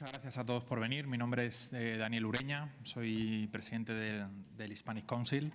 Muchas gracias a todos por venir. Mi nombre es Daniel Ureña, soy presidente del Hispanic Council.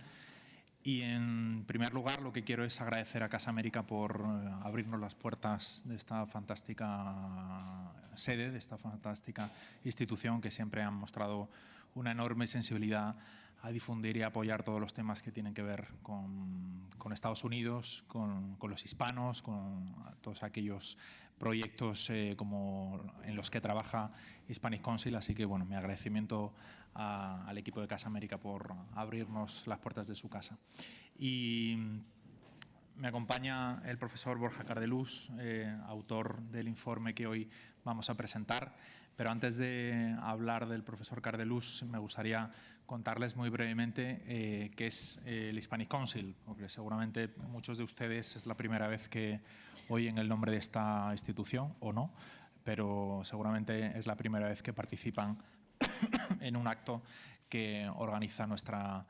Y en primer lugar lo que quiero es agradecer a Casa América por abrirnos las puertas de esta fantástica sede, de esta fantástica institución que siempre han mostrado una enorme sensibilidad a difundir y apoyar todos los temas que tienen que ver con Estados Unidos, con los hispanos, con todos aquellos proyectos como en los que trabaja Hispanic Council. Así que, bueno, mi agradecimiento al equipo de Casa América por abrirnos las puertas de su casa. Y me acompaña el profesor Borja Cardelús, autor del informe que hoy vamos a presentar. Pero antes de hablar del profesor Cardelús, me gustaría contarles muy brevemente qué es el Hispanic Council, porque seguramente muchos de ustedes es la primera vez que oyen el nombre de esta institución, o no, pero seguramente es la primera vez que participan en un acto que organiza nuestra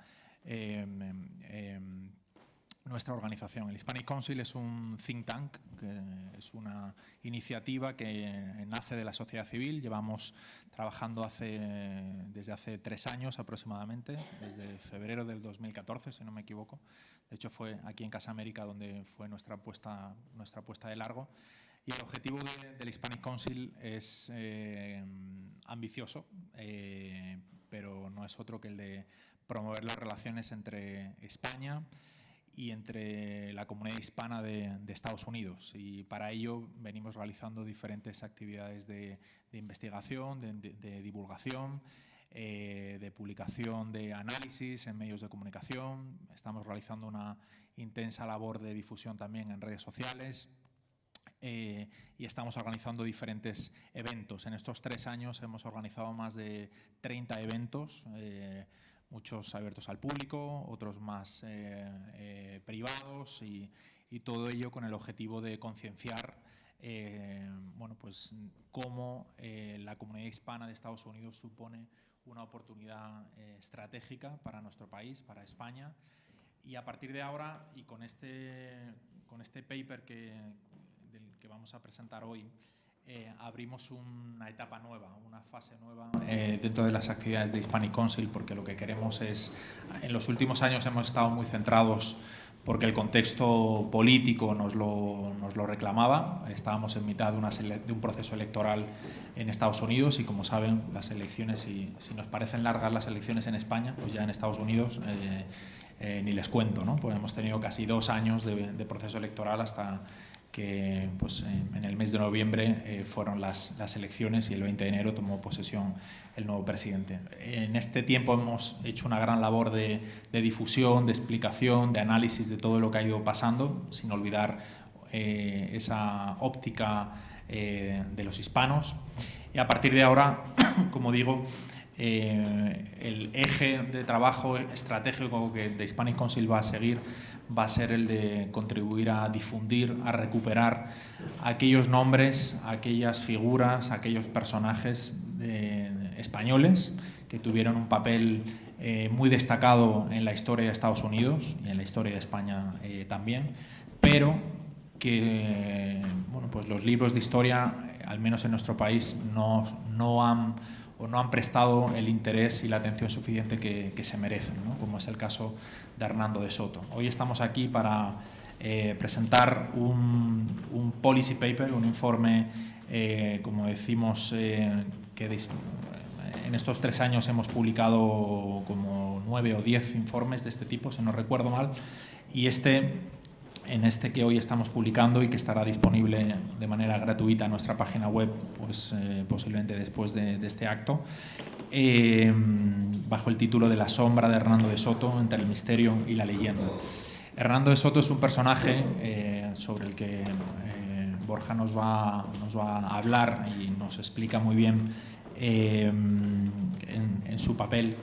organización. El Hispanic Council es un think tank, que es una iniciativa que nace de la sociedad civil. Llevamos trabajando desde hace 3 años aproximadamente, desde febrero del 2014, si no me equivoco. De hecho, fue aquí en Casa América donde fue nuestra puesta de largo. Y el objetivo del Hispanic Council es ambicioso, pero no es otro que el de promover las relaciones entre España y entre la comunidad hispana de Estados Unidos. Y para ello venimos realizando diferentes actividades de investigación, de divulgación, de publicación de análisis en medios de comunicación. Estamos realizando una intensa labor de difusión también en redes sociales. Y estamos organizando diferentes eventos. En estos 3 años hemos organizado más de 30 eventos, muchos abiertos al público, otros más privados, y todo ello con el objetivo de concienciar bueno, pues, cómo la comunidad hispana de Estados Unidos supone una oportunidad estratégica para nuestro país, para España. Y a partir de ahora, y con este paper del que vamos a presentar hoy, abrimos una etapa nueva, una fase nueva dentro de las actividades de Hispanic Council, porque lo que queremos es, en los últimos años hemos estado muy centrados porque el contexto político nos lo reclamaba. Estábamos en mitad de un proceso electoral en Estados Unidos, y como saben, las elecciones, si nos parecen largas las elecciones en España, pues ya en Estados Unidos ni les cuento, ¿no? Pues hemos tenido casi 2 años de proceso electoral hasta que, pues, en el mes de noviembre fueron las elecciones, y el 20 de enero tomó posesión el nuevo presidente. En este tiempo hemos hecho una gran labor de difusión, de explicación, de análisis de todo lo que ha ido pasando, sin olvidar esa óptica de los hispanos. Y a partir de ahora, como digo, el eje de trabajo estratégico que The Hispanic Council va a seguir va a ser el de contribuir a difundir, a recuperar aquellos nombres, aquellas figuras, aquellos personajes españoles que tuvieron un papel muy destacado en la historia de Estados Unidos y en la historia de España también, pero que, bueno, pues los libros de historia, al menos en nuestro país, no han prestado el interés y la atención suficiente que se merecen, ¿no? Como es el caso de Hernando de Soto. Hoy estamos aquí para presentar un policy paper, un informe, como decimos, que en estos 3 años hemos publicado como 9 o 10 informes de este tipo, si no recuerdo mal, y en este que hoy estamos publicando y que estará disponible de manera gratuita en nuestra página web, pues posiblemente después de este acto, bajo el título de La sombra de Hernando de Soto, entre el misterio y la leyenda. Hernando de Soto es un personaje sobre el que Borja nos va a hablar y nos explica muy bien en su papel.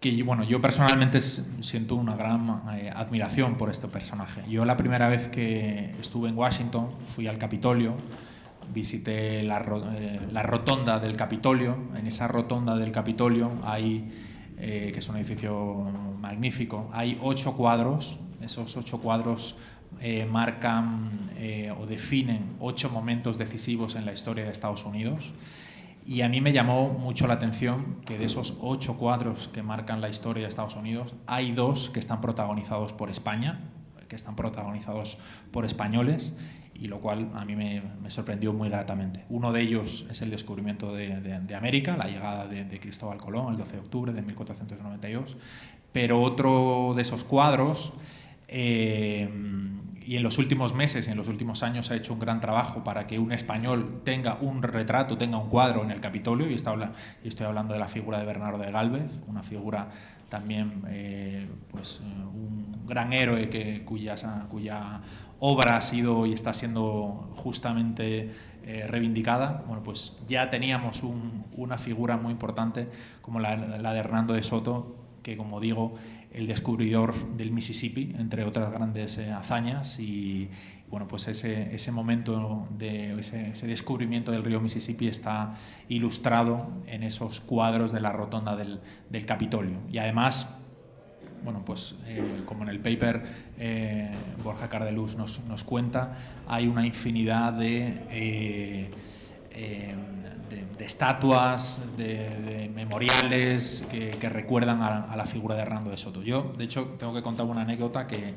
Que, bueno, yo personalmente siento una gran admiración por este personaje. Yo la primera vez que estuve en Washington fui al Capitolio, visité la rotonda del Capitolio. En esa rotonda del Capitolio hay, que es un edificio magnífico, hay 8 cuadros. Esos 8 cuadros marcan o definen 8 momentos decisivos en la historia de Estados Unidos. Y a mí me llamó mucho la atención que de esos 8 cuadros que marcan la historia de Estados Unidos, hay 2 que están protagonizados por España, que están protagonizados por españoles, y lo cual a mí me sorprendió muy gratamente. Uno de ellos es el descubrimiento de América, la llegada de Cristóbal Colón el 12 de octubre de 1492, pero otro de esos cuadros, y en los últimos meses y en los últimos años se ha hecho un gran trabajo para que un español tenga un retrato, tenga un cuadro en el Capitolio, y estoy hablando de la figura de Bernardo de Gálvez, una figura también, un gran héroe cuya obra ha sido y está siendo justamente reivindicada. Bueno, pues ya teníamos una figura muy importante como la de Hernando de Soto, que, como digo, el descubridor del Mississippi, entre otras grandes hazañas, y bueno, pues ese momento ese descubrimiento del río Mississippi está ilustrado en esos cuadros de la rotonda del Capitolio. Y además, bueno, pues como en el paper Borja Cardelús nos cuenta, hay una infinidad de estatuas, de memoriales que recuerdan a la figura de Hernando de Soto. Yo, de hecho, tengo que contar una anécdota que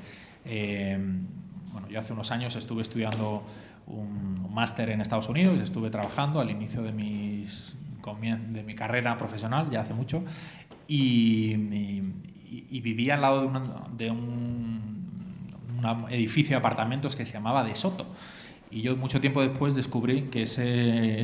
yo hace unos años estuve estudiando un máster en Estados Unidos, estuve trabajando al inicio de mi carrera profesional, ya hace mucho, y vivía al lado de un edificio de apartamentos que se llamaba De Soto. Y yo mucho tiempo después descubrí que ese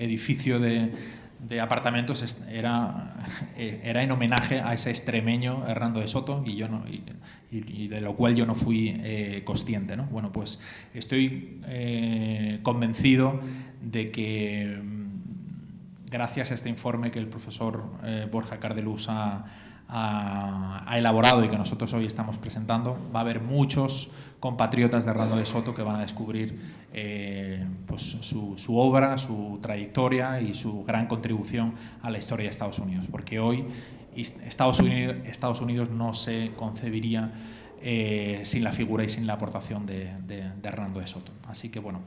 edificio de apartamentos era en homenaje a ese extremeño Hernando de Soto, y de lo cual yo no fui consciente, ¿no? Bueno, pues estoy convencido de que gracias a este informe que el profesor Borja Cardelús ha elaborado y que nosotros hoy estamos presentando, va a haber muchos compatriotas de Hernando de Soto que van a descubrir su obra, su trayectoria y su gran contribución a la historia de Estados Unidos, porque hoy Estados Unidos no se concebiría sin la figura y sin la aportación de Hernando de Soto. Así que bueno,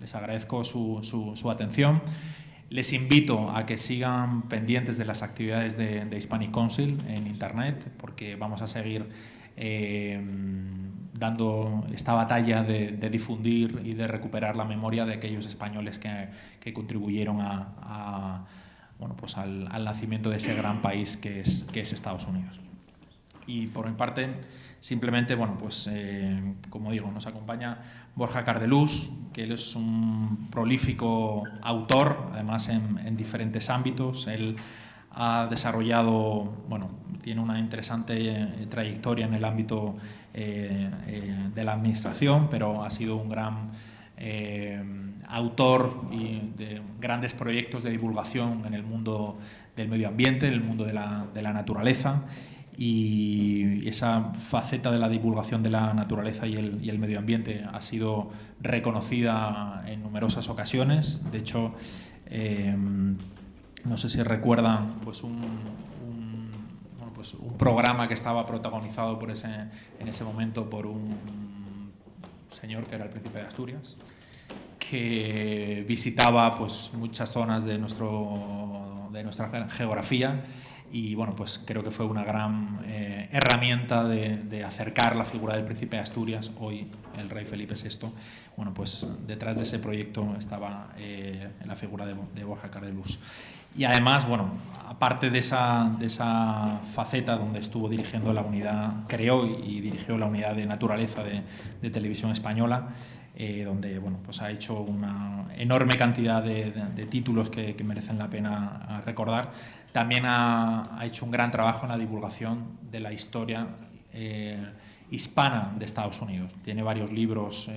les agradezco su atención. Les invito a que sigan pendientes de las actividades de Hispanic Council en Internet, porque vamos a seguir dando esta batalla de difundir y de recuperar la memoria de aquellos españoles que contribuyeron al nacimiento de ese gran país que es Estados Unidos. Y por mi parte, simplemente, como digo, nos acompaña Borja Cardelús, que él es un prolífico autor, además en diferentes ámbitos. Él ha desarrollado, tiene una interesante trayectoria en el ámbito de la administración, pero ha sido un gran autor de grandes proyectos de divulgación en el mundo del medio ambiente, en el mundo de la naturaleza. Y esa faceta de la divulgación de la naturaleza y el medio ambiente ha sido reconocida en numerosas ocasiones. De hecho, no sé si recuerdan un programa que estaba protagonizado en ese momento por un señor que era el príncipe de Asturias, que visitaba muchas zonas de nuestra geografía. Y creo que fue una gran herramienta de acercar la figura del príncipe de Asturias, hoy el rey Felipe VI. Detrás de ese proyecto estaba la figura de Borja Cardelús. Y además, aparte de esa faceta donde estuvo dirigiendo la unidad, creó y dirigió la unidad de naturaleza de Televisión Española, donde ha hecho una enorme cantidad de títulos que merecen la pena recordar. También ha hecho un gran trabajo en la divulgación de la historia hispana de Estados Unidos. Tiene varios libros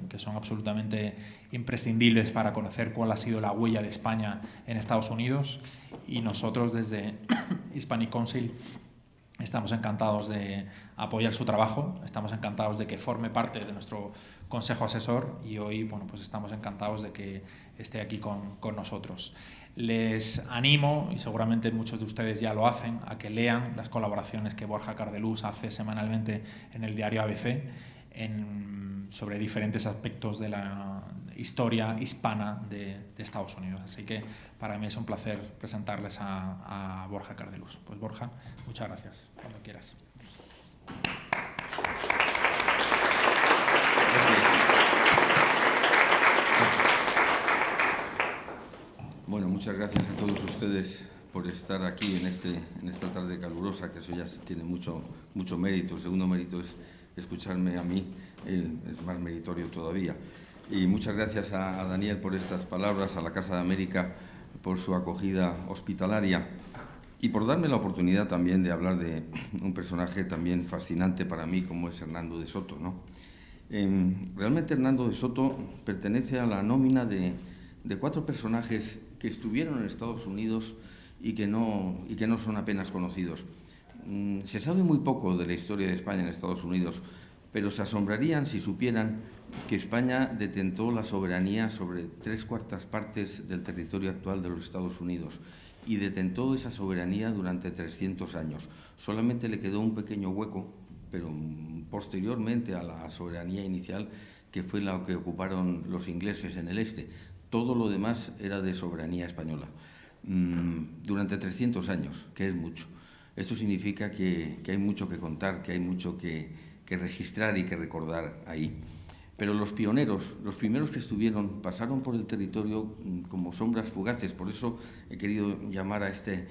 que son absolutamente imprescindibles para conocer cuál ha sido la huella de España en Estados Unidos, y nosotros desde Hispanic Council estamos encantados de apoyar su trabajo, estamos encantados de que forme parte de nuestro consejo asesor, y hoy estamos encantados de que esté aquí con nosotros. Les animo, y seguramente muchos de ustedes ya lo hacen, a que lean las colaboraciones que Borja Cardelús hace semanalmente en el diario ABC. sobre diferentes aspectos de la historia hispana de Estados Unidos. Así que para mí es un placer presentarles a Borja Cardelús. Pues Borja, muchas gracias. Cuando quieras. Bueno, muchas gracias a todos ustedes por estar aquí en esta tarde calurosa, que eso ya tiene mucho mérito. El segundo mérito es escucharme a mí, es más meritorio todavía. Y muchas gracias a Daniel por estas palabras, a la Casa de América por su acogida hospitalaria y por darme la oportunidad también de hablar de un personaje también fascinante para mí como es Hernando de Soto, ¿no? Realmente Hernando de Soto pertenece a la nómina de 4 personajes que estuvieron en Estados Unidos y que no son apenas conocidos. Se sabe muy poco de la historia de España en Estados Unidos, pero se asombrarían si supieran que España detentó la soberanía sobre 3/4 partes del territorio actual de los Estados Unidos y detentó esa soberanía durante 300 años. Solamente le quedó un pequeño hueco, pero posteriormente a la soberanía inicial, que fue la que ocuparon los ingleses en el este. Todo lo demás era de soberanía española. Durante 300 años, que es mucho. Esto significa que hay mucho que contar, que hay mucho que registrar y que recordar ahí. Pero los pioneros, los primeros que estuvieron, pasaron por el territorio como sombras fugaces. Por eso he querido llamar a este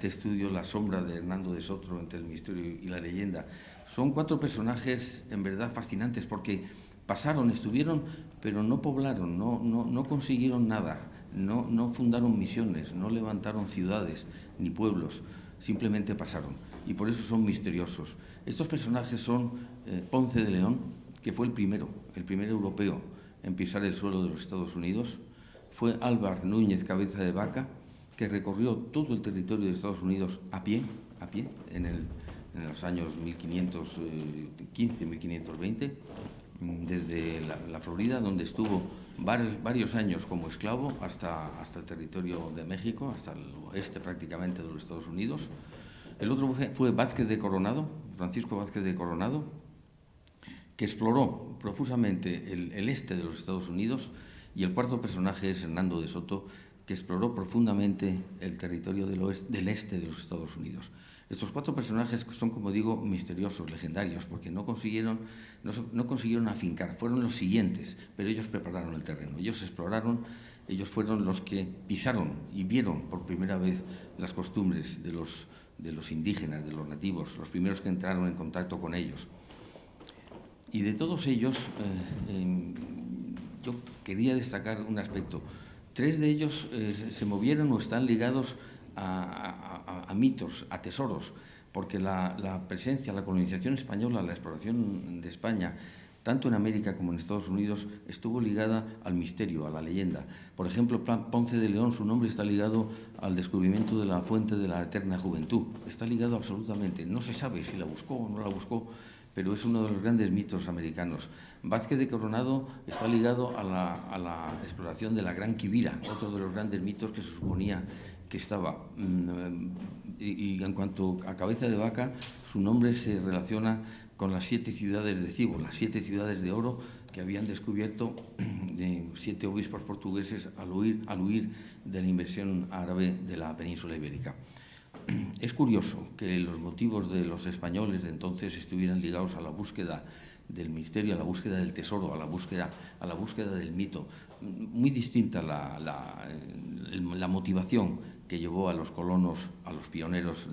estudio La sombra de Hernando de Soto entre el misterio y la leyenda. Son 4 personajes en verdad fascinantes porque pasaron, estuvieron, pero no poblaron, no consiguieron nada, no fundaron misiones, no levantaron ciudades ni pueblos, simplemente pasaron. Y por eso son misteriosos. Estos personajes son Ponce de León, que fue el primero europeo en pisar el suelo de los Estados Unidos. Fue Álvar Núñez Cabeza de Vaca, que recorrió todo el territorio de Estados Unidos a pie, en los años 1515, 1520, desde la Florida, donde estuvo varios años como esclavo, hasta el territorio de México, hasta el oeste prácticamente de los Estados Unidos. El otro fue Vázquez de Coronado, Francisco Vázquez de Coronado, que exploró profusamente el este de los Estados Unidos, y el cuarto personaje es Hernando de Soto, que exploró profundamente el territorio del este de los Estados Unidos. Estos 4 personajes son, como digo, misteriosos, legendarios, porque no consiguieron afincar, fueron los siguientes, pero ellos prepararon el terreno, ellos exploraron, ellos fueron los que pisaron y vieron por primera vez las costumbres de los indígenas, de los nativos, los primeros que entraron en contacto con ellos. Y de todos ellos, yo quería destacar un aspecto. 3 de ellos se movieron o están ligados a mitos, a tesoros, porque la presencia, la colonización española, la exploración de España, tanto en América como en Estados Unidos, estuvo ligada al misterio, a la leyenda. Por ejemplo, Ponce de León, su nombre está ligado al descubrimiento de la fuente de la eterna juventud. Está ligado absolutamente. No se sabe si la buscó o no la buscó, pero es uno de los grandes mitos americanos. Vázquez de Coronado está ligado a la exploración de la Gran Quivira, otro de los grandes mitos que se suponía que estaba. Y en cuanto a Cabeza de Vaca, su nombre se relaciona con las 7 ciudades de Cibo, las 7 ciudades de oro que habían descubierto 7 obispos portugueses al huir de la invasión árabe de la península ibérica. Es curioso que los motivos de los españoles de entonces estuvieran ligados a la búsqueda del misterio, a la búsqueda del tesoro, a la búsqueda del mito. Muy distinta la motivación que llevó a los colonos, a los pioneros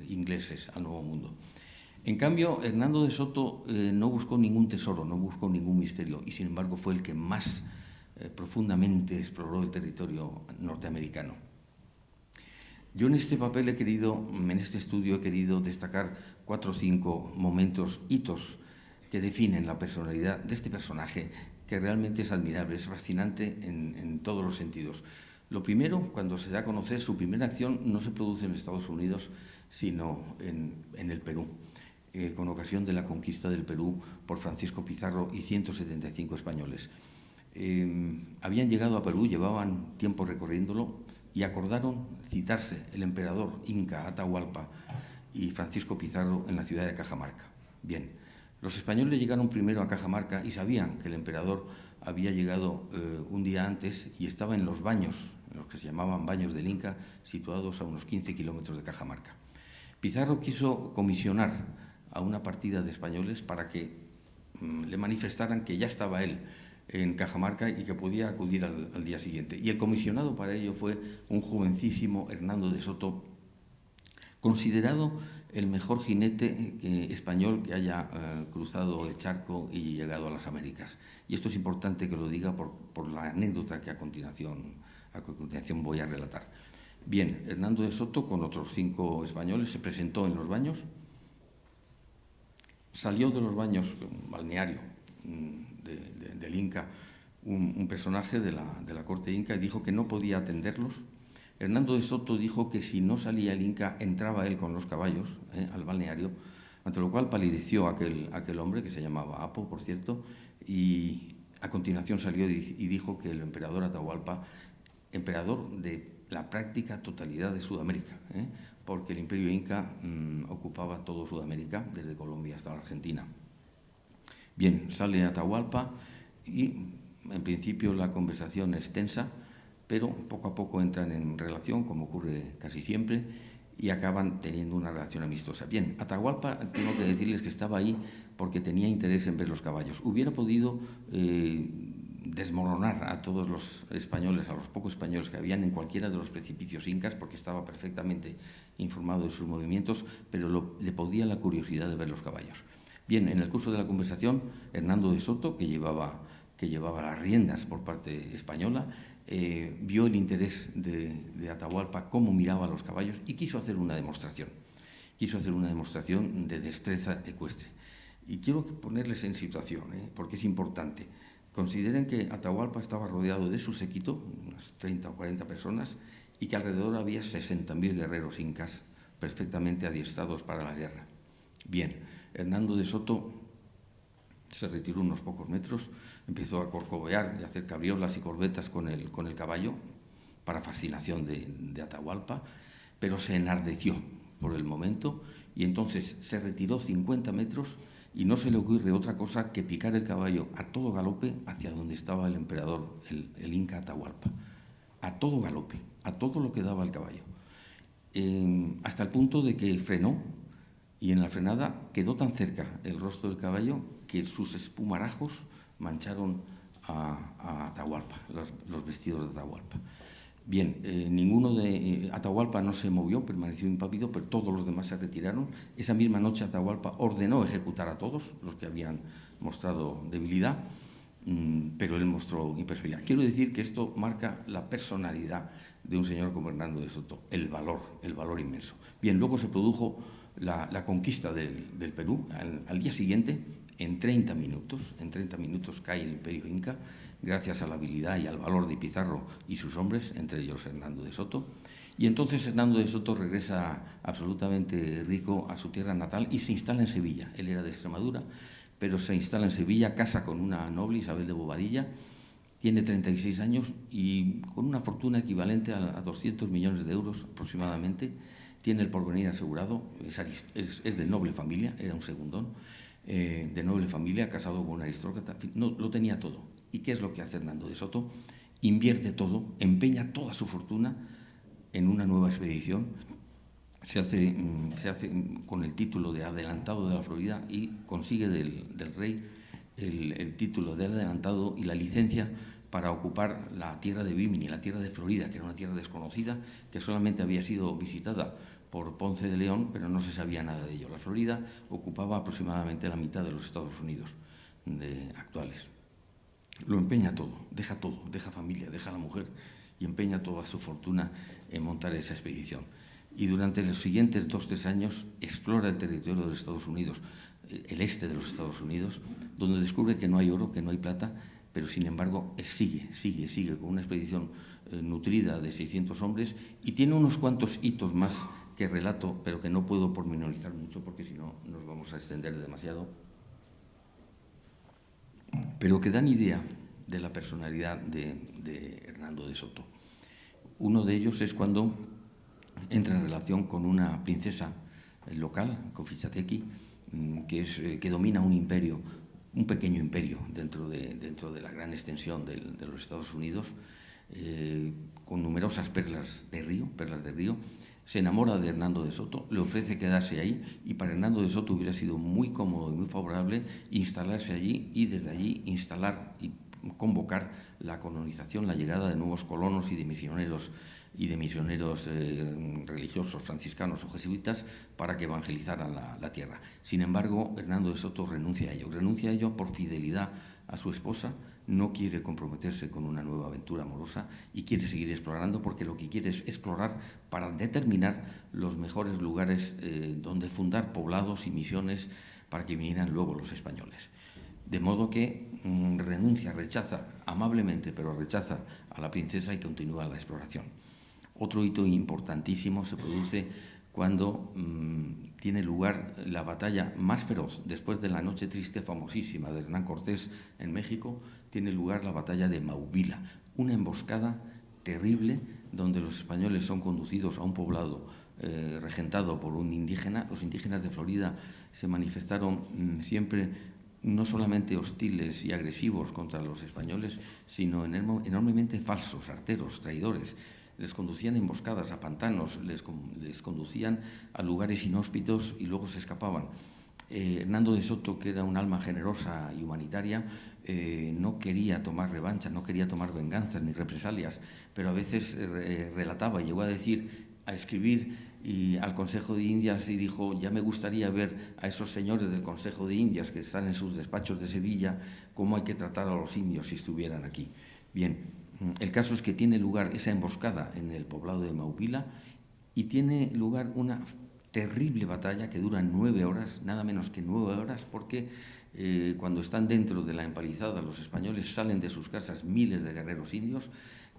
ingleses al Nuevo Mundo. En cambio, Hernando de Soto no buscó ningún tesoro, no buscó ningún misterio, y sin embargo fue el que más profundamente exploró el territorio norteamericano. Yo en este papel en este estudio he querido destacar 4 o 5 momentos, hitos, que definen la personalidad de este personaje, que realmente es admirable, es fascinante en todos los sentidos. Lo primero, cuando se da a conocer, su primera acción no se produce en Estados Unidos, sino en el Perú, con ocasión de la conquista del Perú por Francisco Pizarro y 175 españoles. Habían llegado a Perú, llevaban tiempo recorriéndolo, y acordaron citarse el emperador inca Atahualpa y Francisco Pizarro en la ciudad de Cajamarca. Bien, Los españoles llegaron primero a Cajamarca y sabían que el emperador había llegado un día antes y estaba en los baños, en los que se llamaban Baños del Inca, situados a unos 15 kilómetros de Cajamarca. Pizarro quiso comisionar a una partida de españoles para que le manifestaran que ya estaba él en Cajamarca y que podía acudir al día siguiente. Y el comisionado para ello fue un jovencísimo Hernando de Soto, considerado el mejor jinete español que haya cruzado el charco y llegado a las Américas. Y esto es importante que lo diga por la anécdota que a continuación voy a relatar. Bien, Hernando de Soto, con otros 5 españoles, se presentó en los baños, salió de los baños, un balneario del Inca, un personaje de la corte inca, y dijo que no podía atenderlos. Hernando de Soto dijo que si no salía el Inca, entraba él con los caballos al balneario, ante lo cual palideció aquel hombre, que se llamaba Apo, por cierto, y a continuación salió y dijo que el emperador Atahualpa, emperador de la práctica totalidad de Sudamérica, porque el imperio inca ocupaba todo Sudamérica, desde Colombia hasta la Argentina. Bien, sale Atahualpa y en principio la conversación es tensa, pero poco a poco entran en relación, como ocurre casi siempre, y acaban teniendo una relación amistosa. Bien, Atahualpa, tengo que decirles que estaba ahí porque tenía interés en ver los caballos. Hubiera podido desmoronar a todos los españoles, a los pocos españoles que habían en cualquiera de los precipicios incas, porque estaba perfectamente informado de sus movimientos, pero le podía la curiosidad de ver los caballos. Bien, en el curso de la conversación, Hernando de Soto, que llevaba las riendas por parte española, vio el interés de Atahualpa, cómo miraba a los caballos, y quiso hacer una demostración. Quiso hacer una demostración de destreza ecuestre. Y quiero ponerles en situación, porque es importante. Consideren que Atahualpa estaba rodeado de su séquito, unas 30 o 40 personas, y que alrededor había 60.000 guerreros incas perfectamente adiestrados para la guerra. Bien, Hernando de Soto se retiró unos pocos metros, empezó a corcovear y a hacer cabriolas y corbetas con el caballo, para fascinación de Atahualpa, pero se enardeció por el momento y entonces se retiró 50 metros y no se le ocurre otra cosa que picar el caballo a todo galope hacia donde estaba el emperador, el Inca Atahualpa. A todo galope, a todo lo que daba el caballo. Hasta el punto de que frenó, y en la frenada quedó tan cerca el rostro del caballo que sus espumarajos mancharon a Atahualpa, los vestidos de Atahualpa. Bien, Atahualpa no se movió, permaneció impávido, pero todos los demás se retiraron. Esa misma noche Atahualpa ordenó ejecutar a todos los que habían mostrado debilidad, pero él mostró imperfectibilidad. Quiero decir que esto marca la personalidad de un señor como Hernando de Soto, el valor inmenso. Bien, luego se produjo la conquista del Perú. Al día siguiente, en 30 minutos cae el imperio inca, gracias a la habilidad y al valor de Pizarro y sus hombres, entre ellos Hernando de Soto. Y entonces Hernando de Soto regresa absolutamente rico a su tierra natal y se instala en Sevilla. Él era de Extremadura, pero se instala en Sevilla, casa con una noble, Isabel de Bobadilla, tiene 36 años y con una fortuna equivalente a 200 millones de euros aproximadamente. Tiene el porvenir asegurado, es de noble familia, era un segundón, de noble familia, casado con un aristócrata, no, lo tenía todo. ¿Y qué es lo que hace Hernando de Soto? Invierte todo, empeña toda su fortuna en una nueva expedición. Se hace con el título de adelantado de la Florida y consigue del rey el título de adelantado y la licencia para ocupar la tierra de Bimini, la tierra de Florida, que era una tierra desconocida, que solamente había sido visitada por Ponce de León, pero no se sabía nada de ello. La Florida ocupaba aproximadamente la mitad de los Estados Unidos actuales. Lo empeña todo, deja familia, deja a la mujer y empeña toda su fortuna en montar esa expedición. Y durante los siguientes 2 o 3 años explora el territorio de los Estados Unidos, el este de los Estados Unidos, donde descubre que no hay oro, que no hay plata, pero sin embargo sigue con una expedición nutrida de 600 hombres y tiene unos cuantos hitos más que relato, pero que no puedo pormenorizar mucho porque si no nos vamos a extender demasiado, pero que dan idea de la personalidad de Hernando de Soto. Uno de ellos es cuando entra en relación con una princesa local, Cofitzatequi, que domina un imperio, un pequeño imperio dentro de la gran extensión de los Estados Unidos, con numerosas perlas de río, se enamora de Hernando de Soto, le ofrece quedarse ahí, y para Hernando de Soto hubiera sido muy cómodo y muy favorable instalarse allí y desde allí instalar y convocar la colonización, la llegada de nuevos colonos y de misioneros religiosos, franciscanos o jesuitas, para que evangelizaran la tierra. Sin embargo, Hernando de Soto renuncia a ello por fidelidad a su esposa. No quiere comprometerse con una nueva aventura amorosa y quiere seguir explorando, porque lo que quiere es explorar para determinar los mejores lugares donde fundar poblados y misiones para que vinieran luego los españoles. De modo que rechaza amablemente, pero rechaza a la princesa y continúa la exploración. Otro hito importantísimo se produce cuando tiene lugar la batalla más feroz, después de la Noche Triste famosísima de Hernán Cortés en México. Tiene lugar la batalla de Maubila, una emboscada terrible donde los españoles son conducidos a un poblado regentado por un indígena. Los indígenas de Florida se manifestaron siempre no solamente hostiles y agresivos contra los españoles, sino enormemente falsos, arteros, traidores. Les conducían emboscadas a pantanos, les conducían a lugares inhóspitos y luego se escapaban. Hernando de Soto, que era un alma generosa y humanitaria, no quería tomar revancha, no quería tomar venganzas ni represalias, pero a veces relataba, llegó a escribir al Consejo de Indias y dijo: ya me gustaría ver a esos señores del Consejo de Indias que están en sus despachos de Sevilla, cómo hay que tratar a los indios si estuvieran aquí. Bien, el caso es que tiene lugar esa emboscada en el poblado de Maubila y tiene lugar una terrible batalla que dura 9 horas, nada menos que 9 horas, porque cuando están dentro de la empalizada, los españoles salen de sus casas miles de guerreros indios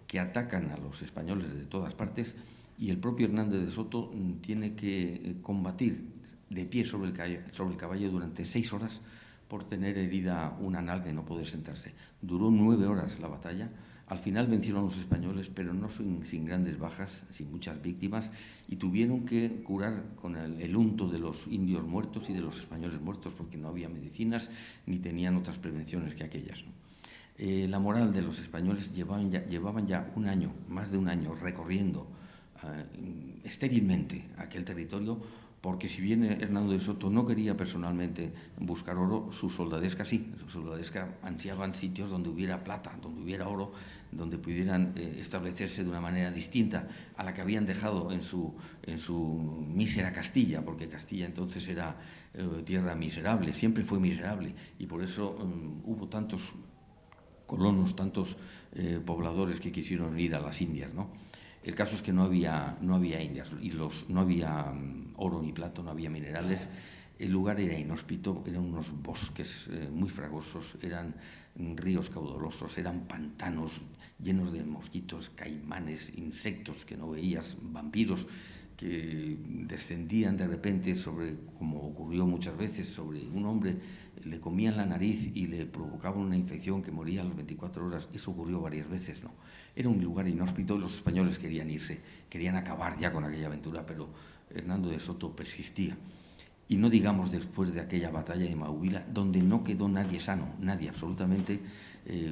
que atacan a los españoles de todas partes, y el propio Hernández de Soto tiene que combatir de pie sobre el caballo durante 6 horas por tener herida una nalga y no poder sentarse. Duró 9 horas la batalla. Al final vencieron los españoles, pero no sin grandes bajas, sin muchas víctimas, y tuvieron que curar con el unto de los indios muertos y de los españoles muertos, porque no había medicinas ni tenían otras prevenciones que aquellas, ¿no? La moral de los españoles llevaban ya un año, más de un año, recorriendo estérilmente aquel territorio, porque si bien Hernando de Soto no quería personalmente buscar oro, su soldadesca sí. Su soldadesca ansiaban sitios donde hubiera plata, donde hubiera oro, donde pudieran establecerse de una manera distinta a la que habían dejado en su mísera Castilla, porque Castilla entonces era tierra miserable, siempre fue miserable, y por eso hubo tantos colonos, tantos pobladores que quisieron ir a las Indias, ¿no? El caso es que no había indias y no había oro ni plata, no había minerales. El lugar era inhóspito, eran unos bosques muy fragosos, eran ríos caudalosos, eran pantanos llenos de mosquitos, caimanes, insectos que no veías, vampiros que descendían de repente como ocurrió muchas veces, sobre un hombre, le comían la nariz y le provocaban una infección que moría a las 24 horas. Eso ocurrió varias veces, ¿no? Era un lugar inhóspito y los españoles querían irse, querían acabar ya con aquella aventura, pero Hernando de Soto persistía. Y no digamos después de aquella batalla de Maubila, donde no quedó nadie sano, nadie, absolutamente.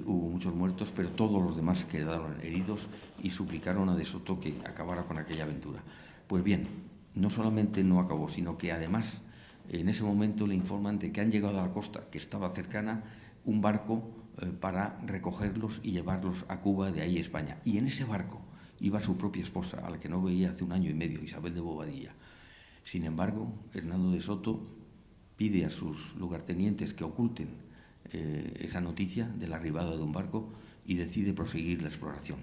Hubo muchos muertos, pero todos los demás quedaron heridos y suplicaron a de Soto que acabara con aquella aventura. Pues bien, no solamente no acabó, sino que además en ese momento le informan de que han llegado a la costa, que estaba cercana, un barco para recogerlos y llevarlos a Cuba, de ahí a España. Y en ese barco iba su propia esposa, a la que no veía hace 1 año y medio, Isabel de Bobadilla. Sin embargo, Hernando de Soto pide a sus lugartenientes que oculten esa noticia de la arribada de un barco y decide proseguir la exploración.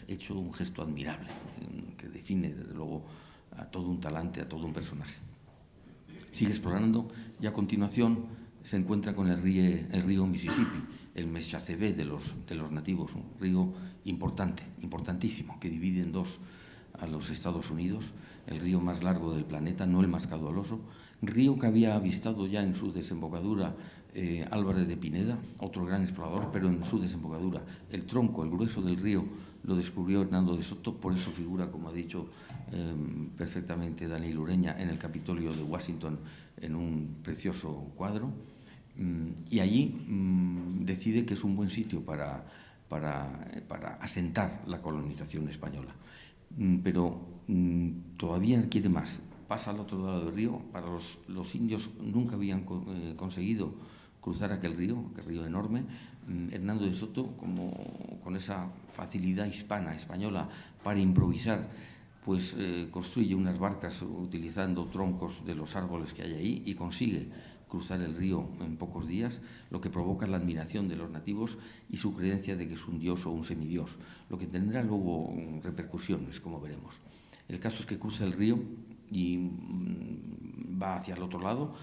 Es un gesto admirable que define, desde luego, a todo un talante, a todo un personaje. Sigue explorando y a continuación se encuentra con el río Mississippi, el Meshacebé de los nativos, un río importantísimo, que divide en dos a los Estados Unidos, el río más largo del planeta, no el más caudaloso, río que había avistado ya en su desembocadura Álvarez de Pineda, otro gran explorador, pero en su desembocadura el tronco, el grueso del río lo descubrió Hernando de Soto, por eso figura, como ha dicho perfectamente Daniel Ureña, en el Capitolio de Washington en un precioso cuadro, y allí decide que es un buen sitio para asentar la colonización española. Pero todavía quiere más. Pasa al otro lado del río. Para los indios nunca habían conseguido cruzar aquel río enorme. Hernando de Soto, con esa facilidad española para improvisar, pues construye unas barcas utilizando troncos de los árboles que hay ahí y consigue cruzar el río en pocos días, lo que provoca la admiración de los nativos y su creencia de que es un dios o un semidios, lo que tendrá luego repercusiones, como veremos. El caso es que cruza el río y va hacia el otro lado.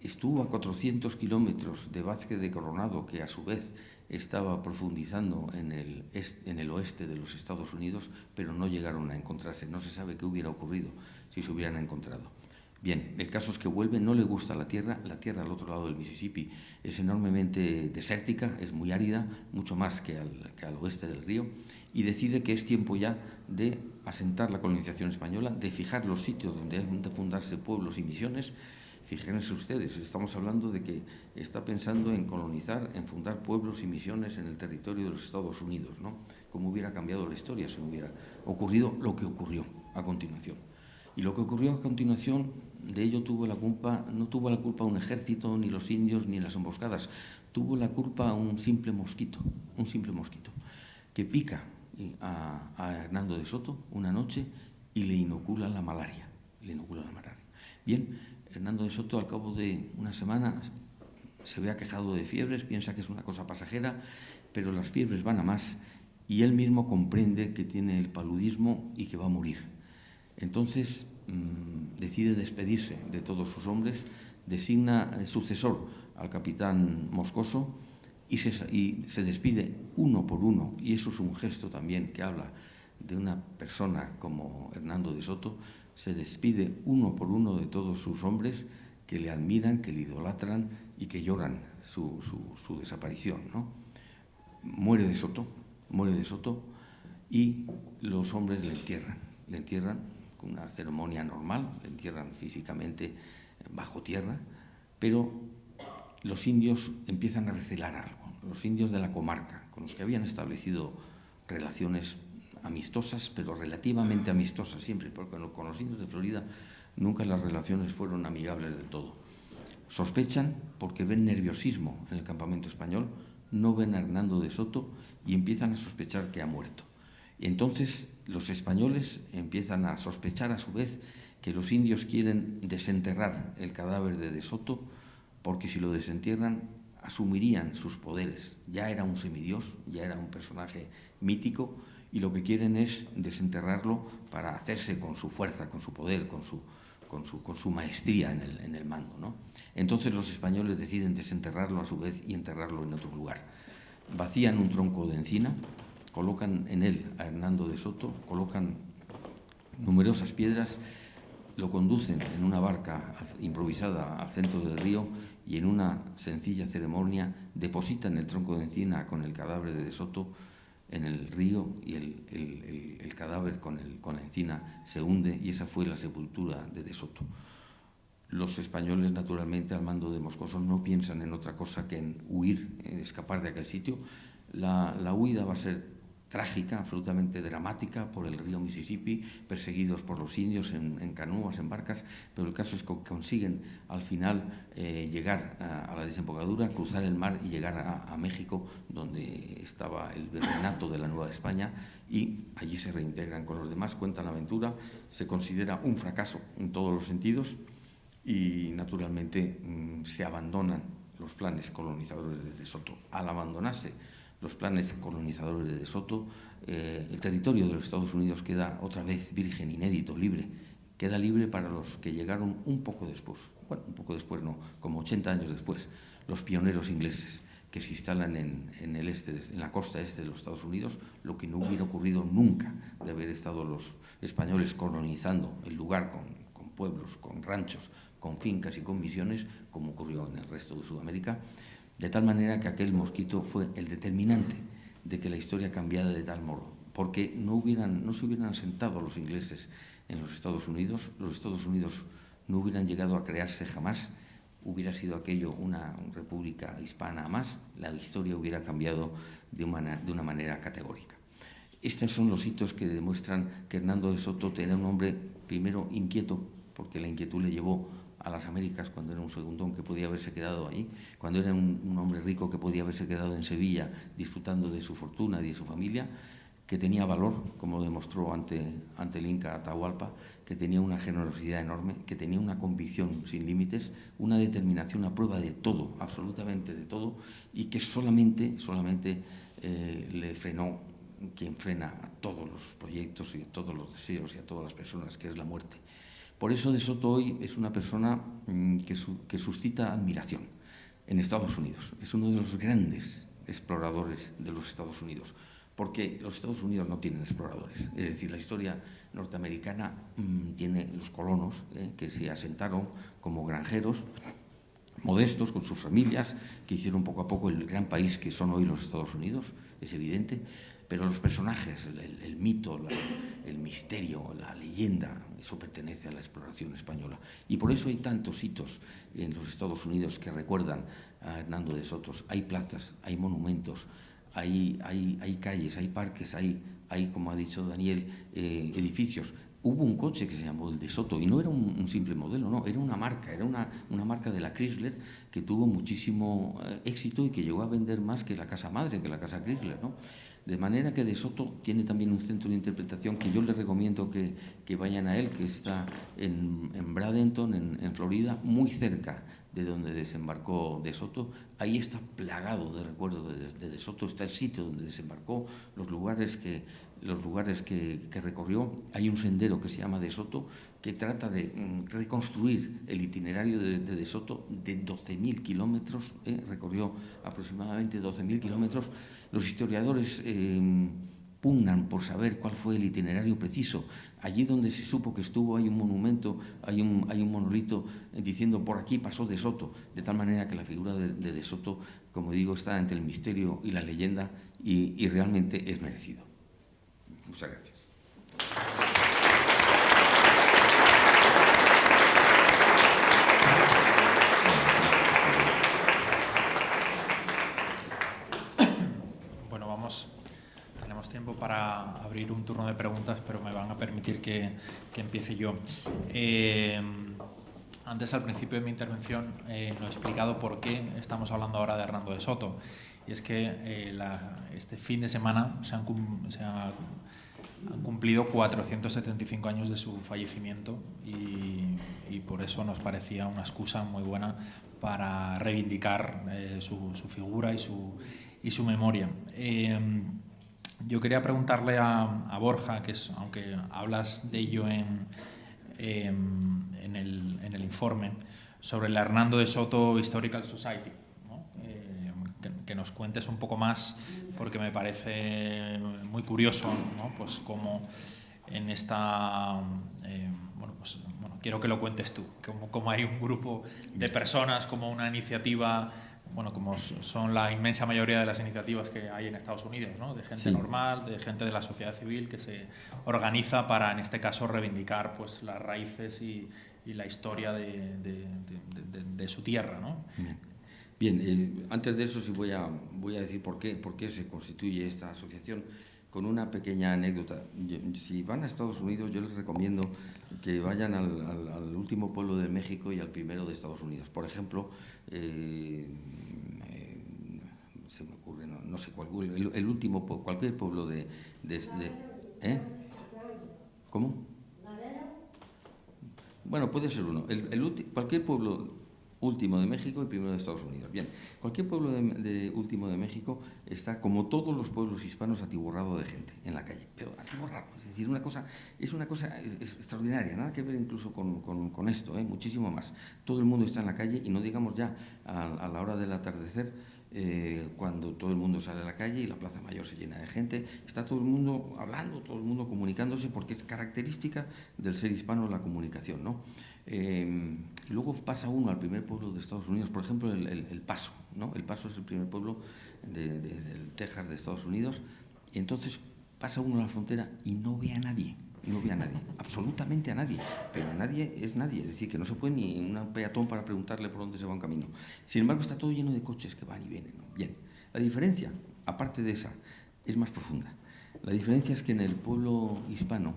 Estuvo a 400 kilómetros de Vázquez de Coronado, que a su vez estaba profundizando en el oeste de los Estados Unidos, pero no llegaron a encontrarse. No se sabe qué hubiera ocurrido si se hubieran encontrado. Bien, el caso es que vuelve, no le gusta la tierra al otro lado del Mississippi es enormemente desértica, es muy árida, mucho más que al oeste del río, y decide que es tiempo ya de asentar la colonización española, de fijar los sitios donde han de fundarse pueblos y misiones. Fíjense ustedes, estamos hablando de que está pensando en colonizar, en fundar pueblos y misiones en el territorio de los Estados Unidos, ¿no? Cómo hubiera cambiado la historia si no hubiera ocurrido lo que ocurrió a continuación. Y lo que ocurrió a continuación, de ello no tuvo la culpa un ejército, ni los indios, ni las emboscadas. Tuvo la culpa un simple mosquito, que pica a Hernando de Soto una noche y le inocula la malaria. Bien, Hernando de Soto, al cabo de una semana, se ve aquejado de fiebres, piensa que es una cosa pasajera, pero las fiebres van a más y él mismo comprende que tiene el paludismo y que va a morir. Entonces decide despedirse de todos sus hombres, designa sucesor al capitán Moscoso y se despide uno por uno, y eso es un gesto también que habla de una persona como Hernando de Soto. Se despide uno por uno de todos sus hombres que le admiran, que le idolatran y que lloran su desaparición, ¿no? Muere de Soto y los hombres le entierran con una ceremonia normal, le entierran físicamente bajo tierra, pero los indios empiezan a recelar algo. Los indios de la comarca, con los que habían establecido relaciones amistosas, pero relativamente amistosas siempre, porque con los indios de Florida nunca las relaciones fueron amigables del todo. Sospechan porque ven nerviosismo en el campamento español, no ven a Hernando de Soto y empiezan a sospechar que ha muerto. Y entonces los españoles empiezan a sospechar a su vez que los indios quieren desenterrar el cadáver de Soto, porque si lo desentierran asumirían sus poderes. Ya era un semidios, ya era un personaje mítico, y lo que quieren es desenterrarlo para hacerse con su fuerza, con su poder, con su maestría en el mando, ¿no? Entonces los españoles deciden desenterrarlo a su vez y enterrarlo en otro lugar. Vacían un tronco de encina, colocan en él a Hernando de Soto, colocan numerosas piedras, lo conducen en una barca improvisada al centro del río y en una sencilla ceremonia depositan el tronco de encina con el cadáver de Soto en el río, y el cadáver con la encina se hunde, y esa fue la sepultura de Soto. Los españoles, naturalmente, al mando de Moscoso, no piensan en otra cosa que en huir, en escapar de aquel sitio. La huida va a ser trágica, absolutamente dramática, por el río Mississippi, perseguidos por los indios en canoas, en barcas, pero el caso es que consiguen al final llegar a la desembocadura, cruzar el mar y llegar a México, donde estaba el virreinato de la Nueva España, y allí se reintegran con los demás, cuentan la aventura. Se considera un fracaso en todos los sentidos y, naturalmente, se abandonan los planes colonizadores de De Soto. Al abandonarse los planes colonizadores de De Soto, el territorio de los Estados Unidos queda otra vez virgen, inédito, libre. Queda libre para los que llegaron un poco después. Bueno, un poco después no, como 80 años después, los pioneros ingleses que se instalan en la costa este de los Estados Unidos, lo que no hubiera ocurrido nunca de haber estado los españoles colonizando el lugar con pueblos, con ranchos, con fincas y con misiones, como ocurrió en el resto de Sudamérica. De tal manera que aquel mosquito fue el determinante de que la historia cambiara de tal modo, porque no se hubieran asentado los ingleses en los Estados Unidos no hubieran llegado a crearse jamás, hubiera sido aquello una república hispana más, la historia hubiera cambiado de una manera categórica. Estos son los hitos que demuestran que Hernando de Soto era un hombre, primero, inquieto, porque la inquietud le llevó a las Américas cuando era un segundón que podía haberse quedado ahí, cuando era un hombre rico que podía haberse quedado en Sevilla disfrutando de su fortuna y de su familia, que tenía valor, como demostró ante el Inca Atahualpa, que tenía una generosidad enorme, que tenía una convicción sin límites, una determinación a prueba de todo, absolutamente de todo, y que solamente le frenó quien frena a todos los proyectos y a todos los deseos y a todas las personas, que es la muerte. Por eso de Soto hoy es una persona que suscita admiración en Estados Unidos. Es uno de los grandes exploradores de los Estados Unidos, porque los Estados Unidos no tienen exploradores. Es decir, la historia norteamericana tiene los colonos que se asentaron como granjeros modestos con sus familias, que hicieron poco a poco el gran país que son hoy los Estados Unidos, es evidente, pero los personajes, el mito, el misterio, la leyenda, eso pertenece a la exploración española. Y por eso hay tantos hitos en los Estados Unidos que recuerdan a Hernando de Soto. Hay plazas, hay monumentos, hay calles, hay parques, hay, como ha dicho Daniel, edificios. Hubo un coche que se llamó el de Soto y no era un simple modelo, no, era una marca, una marca de la Chrysler que tuvo muchísimo éxito y que llegó a vender más que la casa madre, que la casa Chrysler, ¿no? De manera que de Soto tiene también un centro de interpretación que yo les recomiendo que vayan a él, que está en Bradenton, en Florida, muy cerca de donde desembarcó de Soto. Ahí está plagado de recuerdos de Soto, está el sitio donde desembarcó, los lugares que recorrió. Hay un sendero que se llama de Soto que trata de reconstruir el itinerario de Soto de 12.000 kilómetros, recorrió aproximadamente 12.000 kilómetros. Los historiadores pugnan por saber cuál fue el itinerario preciso. Allí donde se supo que estuvo hay un monumento, hay un monolito diciendo por aquí pasó de Soto, de tal manera que la figura de Soto, como digo, está entre el misterio y la leyenda y realmente es merecido. Muchas gracias. Tenemos tiempo para abrir un turno de preguntas, pero me van a permitir que empiece yo. Antes, al principio de mi intervención, no he explicado por qué estamos hablando ahora de Hernando de Soto. Y es que este fin de semana se han cumplido 475 años de su fallecimiento y por eso nos parecía una excusa muy buena para reivindicar su figura y su memoria. Yo quería preguntarle a Borja, aunque hablas de ello en el informe, sobre la Hernando de Soto Historical Society, ¿no? Que nos cuentes un poco más, porque me parece muy curioso, ¿no? Pues cómo en esta... quiero que lo cuentes tú, cómo hay un grupo de personas, como una iniciativa... como son la inmensa mayoría de las iniciativas que hay en Estados Unidos, ¿no? De gente normal, de gente de la sociedad civil que se organiza para, en este caso, reivindicar pues, las raíces y la historia de su tierra, ¿no? Bien, antes de eso sí voy a decir por qué se constituye esta asociación con una pequeña anécdota. Si van a Estados Unidos, yo les recomiendo que vayan al último pueblo de México y al primero de Estados Unidos. Por ejemplo, se me ocurre, no sé cuál, el último, cualquier pueblo de ¿Cómo? Bueno, puede ser uno. Cualquier pueblo último de México y primero de Estados Unidos. Bien, cualquier pueblo último de México está, como todos los pueblos hispanos, atiborrado de gente en la calle, pero atiborrado. Es decir, es una cosa extraordinaria, nada que ver incluso con esto, muchísimo más. Todo el mundo está en la calle y no digamos ya a la hora del atardecer, cuando todo el mundo sale a la calle y la Plaza Mayor se llena de gente, está todo el mundo hablando, todo el mundo comunicándose, porque es característica del ser hispano la comunicación, ¿no? Luego pasa uno al primer pueblo de Estados Unidos, por ejemplo, el Paso, ¿no? El Paso es el primer pueblo del Texas de Estados Unidos, y entonces pasa uno la frontera y no ve a nadie. No ve a nadie, absolutamente a nadie, pero nadie es nadie, es decir, que no se puede ni un peatón para preguntarle por dónde se va un camino. Sin embargo, está todo lleno de coches que van y vienen, ¿no? Bien, la diferencia, aparte de esa, es más profunda. La diferencia es que en el pueblo hispano,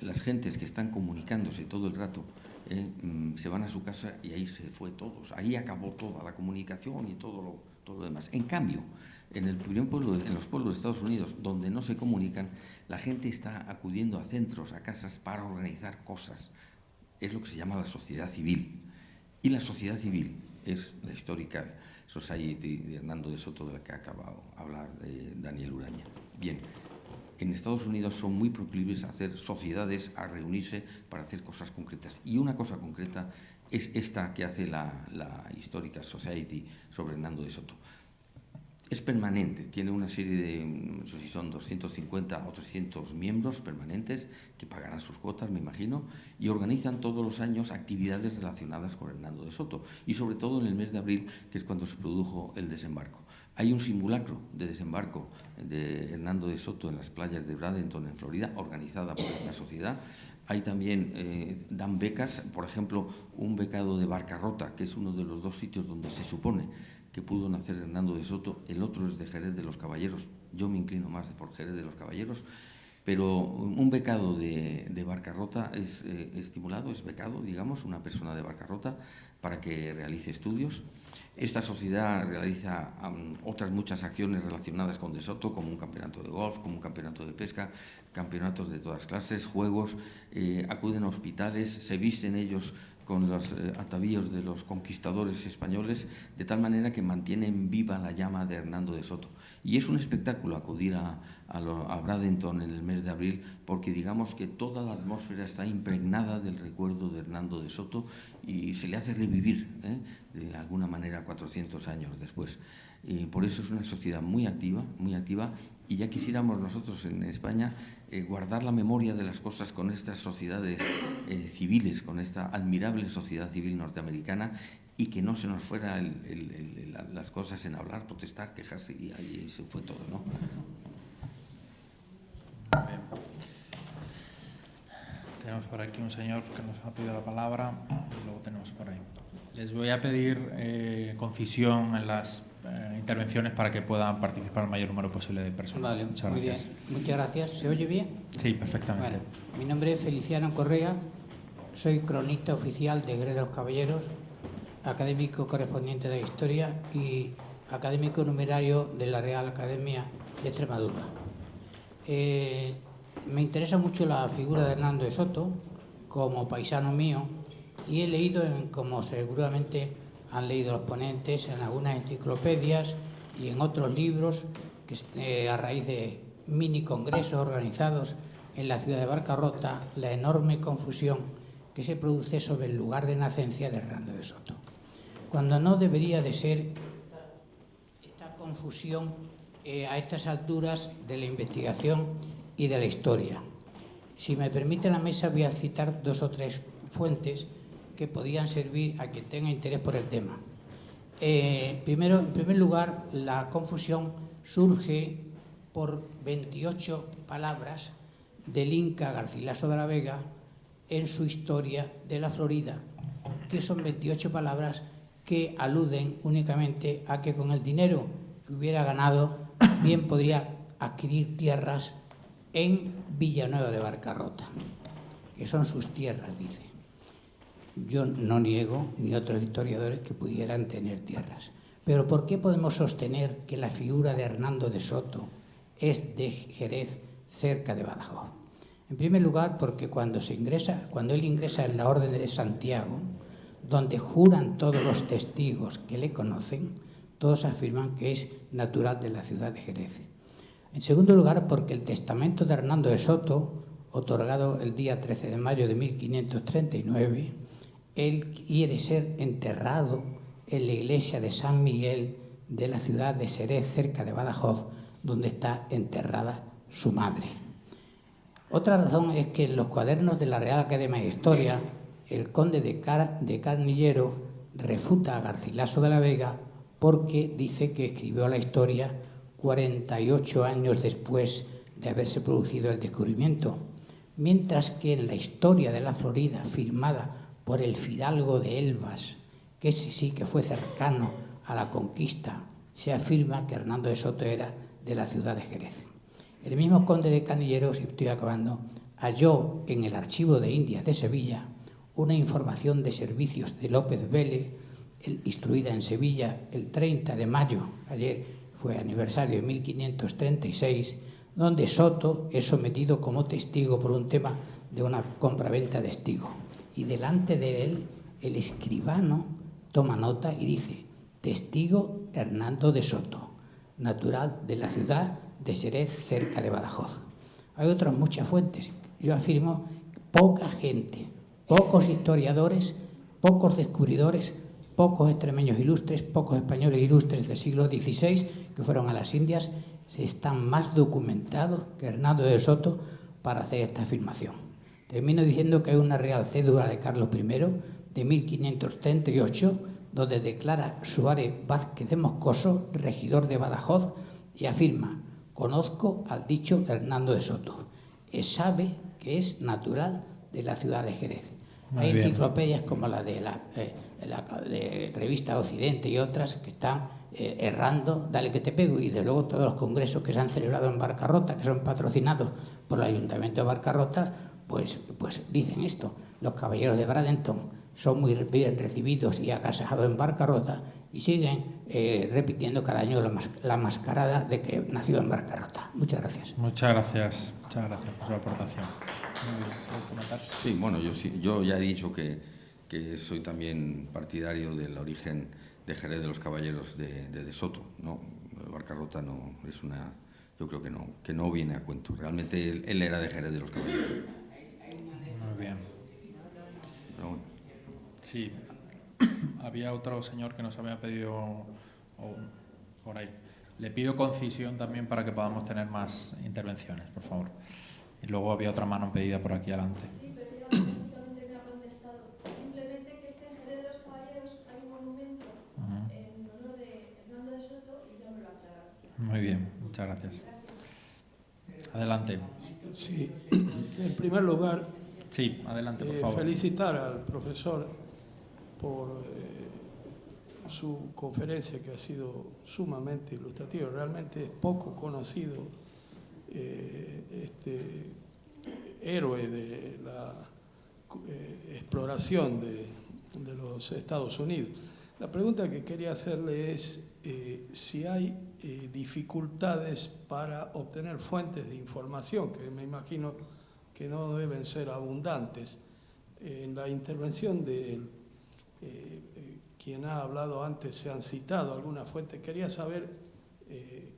las gentes que están comunicándose todo el rato, se van a su casa y ahí se fue todos, ahí acabó toda la comunicación y todo lo demás. En cambio, en el primer pueblo, en los pueblos de Estados Unidos, donde no se comunican, la gente está acudiendo a centros, a casas, para organizar cosas. Es lo que se llama la sociedad civil. Y la sociedad civil es la Historical Society de Hernando de Soto, de la que ha acabado de hablar Daniel Uraña. Bien, en Estados Unidos son muy proclives a hacer sociedades, a reunirse para hacer cosas concretas. Y una cosa concreta es esta que hace la Historical Society sobre Hernando de Soto. Es permanente, tiene una serie de, no sé si son 250 o 300 miembros permanentes que pagarán sus cuotas, me imagino, y organizan todos los años actividades relacionadas con Hernando de Soto, y sobre todo en el mes de abril, que es cuando se produjo el desembarco. Hay un simulacro de desembarco de Hernando de Soto en las playas de Bradenton, en Florida, organizada por esta sociedad. Hay también, dan becas, por ejemplo, un becado de Barcarrota, que es uno de los dos sitios donde se supone que pudo nacer Hernando de Soto, el otro es de Jerez de los Caballeros, yo me inclino más por Jerez de los Caballeros, pero un becado de Barcarrota es estimulado, es becado, digamos, una persona de Barcarrota para que realice estudios. Esta sociedad realiza otras muchas acciones relacionadas con De Soto, como un campeonato de golf, como un campeonato de pesca, campeonatos de todas clases, juegos, acuden a hospitales, se visten ellos con los atavíos de los conquistadores españoles, de tal manera que mantienen viva la llama de Hernando de Soto. Y es un espectáculo acudir a Bradenton en el mes de abril, porque digamos que toda la atmósfera está impregnada del recuerdo de Hernando de Soto y se le hace revivir, de alguna manera 400 años después. Por eso es una sociedad muy activa, y ya quisiéramos nosotros en España guardar la memoria de las cosas con estas sociedades civiles, con esta admirable sociedad civil norteamericana, y que no se nos fuera las cosas en hablar, protestar, quejarse, y ahí se fue todo, ¿no? Bien. Tenemos por aquí un señor que nos ha pedido la palabra y luego tenemos por ahí. Les voy a pedir concisión en las intervenciones para que puedan participar el mayor número posible de personas. Vale, muchas muy gracias. Bien. Muchas gracias. ¿Se oye bien? Sí, perfectamente. Bueno, mi nombre es Feliciano Correa, soy cronista oficial de Jerez de los Caballeros, académico correspondiente de la historia y académico numerario de la Real Academia de Extremadura. Me interesa mucho la figura de Hernando de Soto como paisano mío, y he leído, como seguramente han leído los ponentes, en algunas enciclopedias y en otros libros, que a raíz de mini congresos organizados en la ciudad de Barcarrota, la enorme confusión que se produce sobre el lugar de nacencia de Hernando de Soto, cuando no debería de ser esta confusión a estas alturas de la investigación y de la historia. Si me permite la mesa, voy a citar 2 o 3 fuentes que podían servir a quien tenga interés por el tema. En primer lugar, la confusión surge por 28 palabras del Inca Garcilaso de la Vega en su Historia de la Florida, que son 28 palabras que aluden únicamente a que con el dinero que hubiera ganado bien podría adquirir tierras en Villanueva de Barcarrota, que son sus tierras, dice. Yo no niego, ni otros historiadores, que pudieran tener tierras. Pero ¿por qué podemos sostener que la figura de Hernando de Soto es de Jerez, cerca de Badajoz? En primer lugar, porque cuando él ingresa en la Orden de Santiago, donde juran todos los testigos que le conocen, todos afirman que es natural de la ciudad de Jerez. En segundo lugar, porque el testamento de Hernando de Soto, otorgado el día 13 de mayo de 1539, él quiere ser enterrado en la iglesia de San Miguel de la ciudad de Jerez, cerca de Badajoz, donde está enterrada su madre. Otra razón es que en los cuadernos de la Real Academia de Historia, el conde de Carnillero refuta a Garcilaso de la Vega porque dice que escribió la historia 48 años después de haberse producido el descubrimiento, mientras que en la historia de la Florida, firmada por el fidalgo de Elvas, que ese sí que fue cercano a la conquista, se afirma que Hernando de Soto era de la ciudad de Jerez. El mismo conde de Canilleros, y estoy acabando, halló en el Archivo de Indias de Sevilla una información de servicios de López Vélez, instruida en Sevilla el 30 de mayo, ayer fue aniversario de 1536, donde Soto es sometido como testigo por un tema de una compraventa de estigo. Y delante de él, el escribano toma nota y dice: testigo Hernando de Soto, natural de la ciudad de Xerez, cerca de Badajoz. Hay otras muchas fuentes. Yo afirmo poca gente, pocos historiadores, pocos descubridores, pocos extremeños ilustres, pocos españoles ilustres del siglo XVI que fueron a las Indias, se están más documentados que Hernando de Soto para hacer esta afirmación. Termino diciendo que hay una real cédula de Carlos I de 1538, donde declara Suárez Vázquez de Moscoso, regidor de Badajoz, y afirma: conozco al dicho Hernando de Soto, sabe que es natural de la ciudad de Jerez. Hay enciclopedias como la de la revista Occidente y otras que están errando, dale que te pego, y de luego todos los congresos que se han celebrado en Barcarrota, que son patrocinados por el Ayuntamiento de Barcarrota, pues dicen esto. Los caballeros de Bradenton son muy bien recibidos y agasajados en Barcarrota y siguen repitiendo cada año la mascarada de que nació en Barcarrota. Muchas gracias. Muchas gracias por su aportación. ¿Puedes comentar? Sí, bueno, yo ya he dicho que soy también partidario del origen de Jerez de los Caballeros de Soto, ¿no? Barcarrota no es una, yo creo que no viene a cuento. Realmente él era de Jerez de los Caballeros. Muy bien. Pero bueno. Sí, había otro señor que nos había pedido por ahí. Le pido concisión también para que podamos tener más intervenciones, por favor. Y luego había otra mano pedida por aquí adelante. Sí, pero ya prácticamente me ha contestado. Simplemente que en Jerez de los Caballeros hay un monumento en honor de Hernando de Soto y ya me lo aclararon. Muy bien, muchas gracias. Adelante. Sí, en primer lugar, Sí, adelante, por favor. felicitar al profesor por su conferencia, que ha sido sumamente ilustrativa. Realmente es poco conocido este héroe de la exploración de los Estados Unidos. La pregunta que quería hacerle es si hay dificultades para obtener fuentes de información, que me imagino que no deben ser abundantes. En la intervención de quien ha hablado antes se han citado algunas fuentes. Quería saber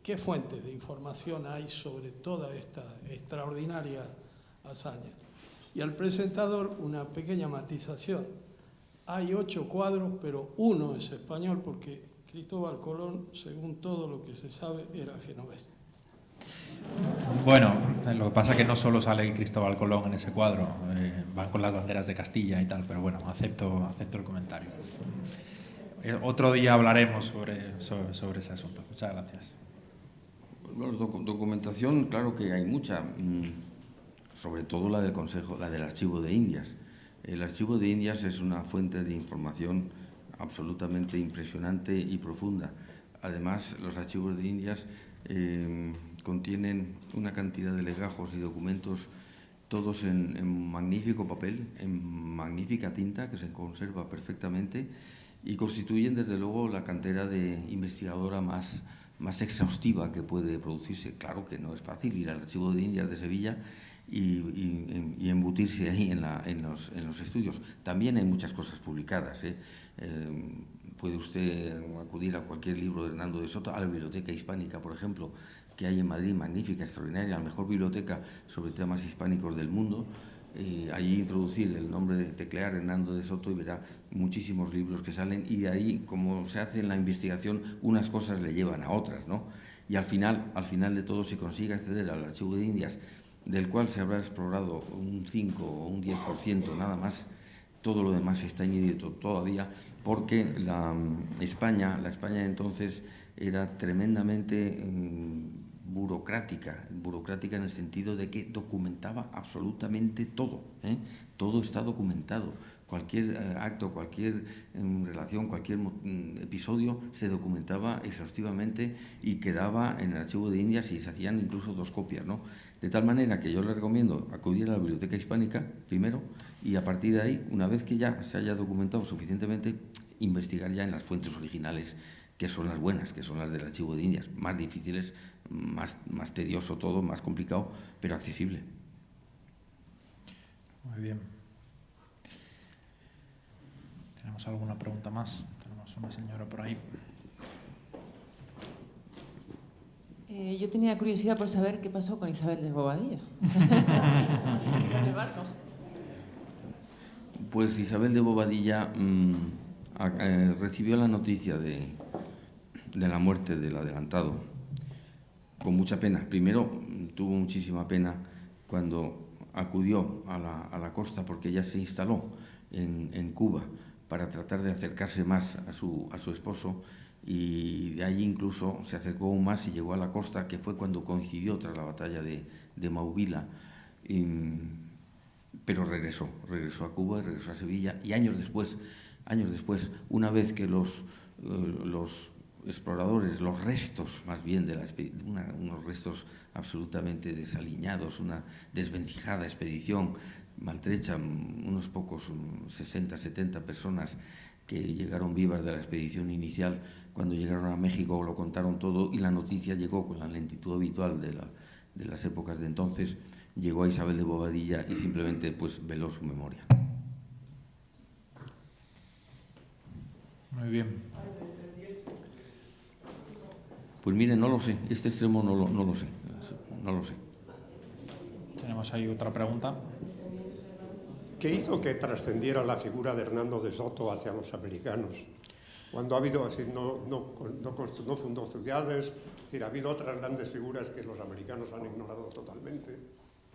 qué fuentes de información hay sobre toda esta extraordinaria hazaña. Y al presentador una pequeña matización. Hay 8 cuadros, pero uno es español, porque Cristóbal Colón, según todo lo que se sabe, era genovés. Bueno, lo que pasa es que no solo sale Cristóbal Colón en ese cuadro, van con las banderas de Castilla y tal, pero bueno, acepto el comentario. Otro día hablaremos sobre ese asunto. Muchas gracias. Bueno, documentación, claro que hay mucha, sobre todo la del Consejo, la del Archivo de Indias. El Archivo de Indias es una fuente de información absolutamente impresionante y profunda. Además, los archivos de Indias contienen una cantidad de legajos y documentos, todos en magnífico papel, en magnífica tinta, que se conserva perfectamente, y constituyen, desde luego, la cantera de investigadora más exhaustiva que puede producirse. Claro que no es fácil ir al Archivo de Indias de Sevilla y embutirse ahí en los estudios. También hay muchas cosas publicadas, puede usted acudir a cualquier libro de Hernando de Soto, a la Biblioteca Hispánica, por ejemplo, que hay en Madrid, magnífica, extraordinaria, la mejor biblioteca sobre temas hispánicos del mundo. Allí introducir el nombre, de teclear Hernando de Soto y verá muchísimos libros que salen, y de ahí, como se hace en la investigación, unas cosas le llevan a otras, ¿no? Y al final de todo se consigue acceder al Archivo de Indias, del cual se habrá explorado un 5 o un 10% nada más. Todo lo demás está inédito todavía, porque la España de entonces era tremendamente burocrática en el sentido de que documentaba absolutamente todo, ¿eh? Todo está documentado. Cualquier acto, cualquier relación, cualquier episodio se documentaba exhaustivamente y quedaba en el Archivo de Indias y se hacían incluso 2 copias, ¿no? De tal manera que yo le recomiendo acudir a la Biblioteca Hispánica primero y a partir de ahí, una vez que ya se haya documentado suficientemente, investigar ya en las fuentes originales, que son las buenas, que son las del Archivo de Indias, más difíciles, más tedioso todo, más complicado, pero accesible. Muy bien. ¿Tenemos alguna pregunta más? Tenemos una señora por ahí. Yo tenía curiosidad por saber qué pasó con Isabel de Bobadilla. Pues Isabel de Bobadilla recibió la noticia de la muerte del adelantado con mucha pena. Primero tuvo muchísima pena cuando acudió a la costa, porque ella se instaló en Cuba para tratar de acercarse más a su esposo, y de allí incluso se acercó aún más y llegó a la costa, que fue cuando coincidió tras la batalla de Maubila, pero regresó a Cuba y regresó a Sevilla, y años después, una vez que los exploradores, los restos más bien de unos restos absolutamente desaliñados, una desvencijada expedición maltrecha, unos pocos 60, 70 personas que llegaron vivas de la expedición inicial, cuando llegaron a México lo contaron todo y la noticia llegó con la lentitud habitual de las épocas de entonces, llegó a Isabel de Bobadilla y simplemente pues veló su memoria. Muy bien. Pues mire, no lo sé, este extremo no lo sé. Tenemos ahí otra pregunta. ¿Qué hizo que trascendiera la figura de Hernando de Soto hacia los americanos? Cuando ha habido, así, no fundó ciudades, es decir, ha habido otras grandes figuras que los americanos han ignorado totalmente.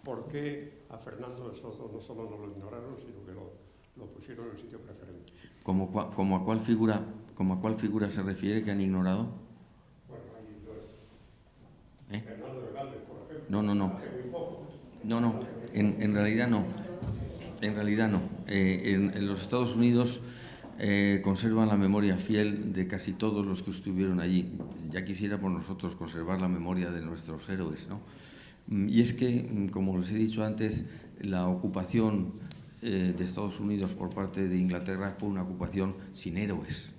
¿Por qué a Fernando de Soto no solo no lo ignoraron, sino que lo pusieron en el sitio preferente? ¿Como a cuál figura se refiere que han ignorado? Bueno, hay dos. Fernando de Galvez, por ejemplo. No. En realidad no. En los Estados Unidos conservan la memoria fiel de casi todos los que estuvieron allí. Ya quisiéramos nosotros conservar la memoria de nuestros héroes, ¿no? Y es que, como les he dicho antes, la ocupación de Estados Unidos por parte de Inglaterra fue una ocupación sin héroes.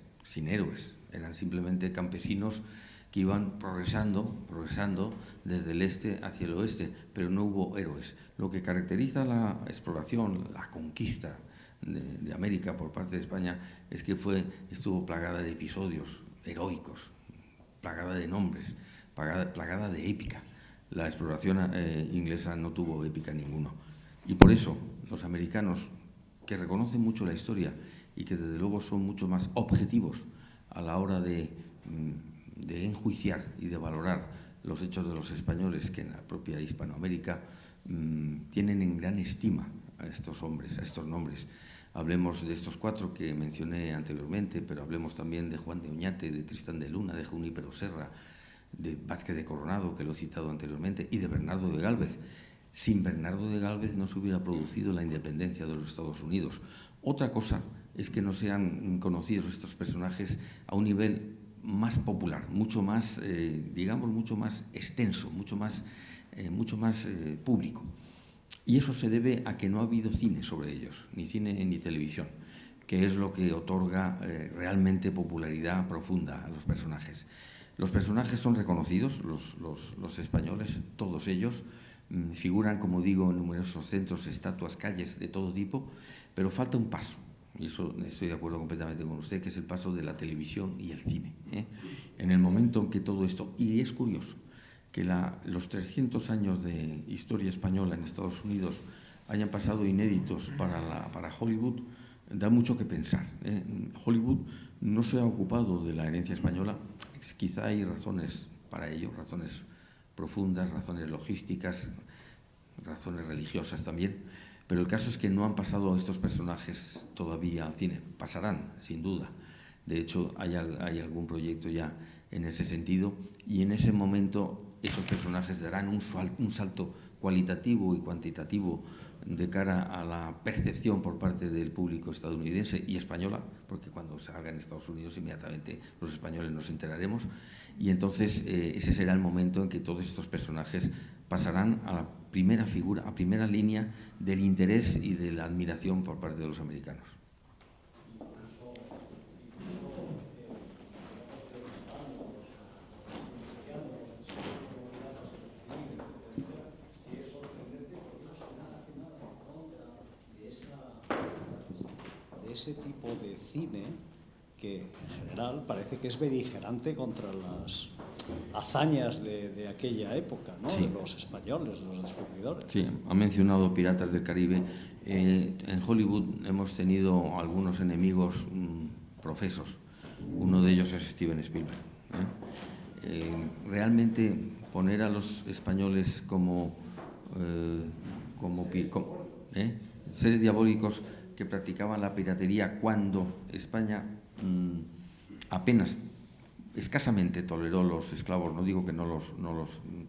Eran simplemente campesinos que iban progresando desde el este hacia el oeste, pero no hubo héroes. Lo que caracteriza la exploración, la conquista de América por parte de España, es que estuvo plagada de episodios heroicos, plagada de nombres, plagada de épica. La exploración inglesa no tuvo épica ninguno. Y por eso los americanos, que reconocen mucho la historia y que desde luego son mucho más objetivos a la hora de enjuiciar y de valorar los hechos de los españoles que en la propia Hispanoamérica, tienen en gran estima a estos hombres, a estos nombres. Hablemos de estos 4 que mencioné anteriormente, pero hablemos también de Juan de Oñate, de Tristán de Luna, de Junípero Serra, de Vázquez de Coronado, que lo he citado anteriormente, y de Bernardo de Gálvez. Sin Bernardo de Gálvez no se hubiera producido la independencia de los Estados Unidos. Otra cosa es que no sean conocidos estos personajes a un nivel más popular, mucho más, mucho más extenso, mucho más público. Y eso se debe a que no ha habido cine sobre ellos, ni cine ni televisión, que es lo que otorga realmente popularidad profunda a los personajes. Los personajes son reconocidos, los españoles, todos ellos, figuran, como digo, en numerosos centros, estatuas, calles de todo tipo, pero falta un paso. Y eso estoy de acuerdo completamente con usted, que es el paso de la televisión y el cine. En el momento en que todo esto... Y es curioso que los 300 años de historia española en Estados Unidos hayan pasado inéditos para Hollywood, da mucho que pensar. Hollywood no se ha ocupado de la herencia española. Quizá hay razones para ello, razones profundas, razones logísticas, razones religiosas también. Pero el caso es que no han pasado estos personajes todavía al cine. Pasarán, sin duda. De hecho, hay algún proyecto ya en ese sentido, y en ese momento esos personajes darán un salto cualitativo y cuantitativo de cara a la percepción por parte del público estadounidense y española, porque cuando salga en Estados Unidos inmediatamente los españoles nos enteraremos, y entonces ese será el momento en que todos estos personajes pasarán a la primera figura, a primera línea del interés y de la admiración por parte de los americanos. Ese tipo de cine que en general parece que es beligerante contra las hazañas de aquella época, ¿no? Sí. De los españoles, de los descubridores. Sí, ha mencionado Piratas del Caribe. En Hollywood hemos tenido algunos enemigos profesos. Uno de ellos es Steven Spielberg. Realmente poner a los españoles como seres diabólicos que practicaban la piratería cuando España apenas, escasamente toleró los esclavos, no digo que no los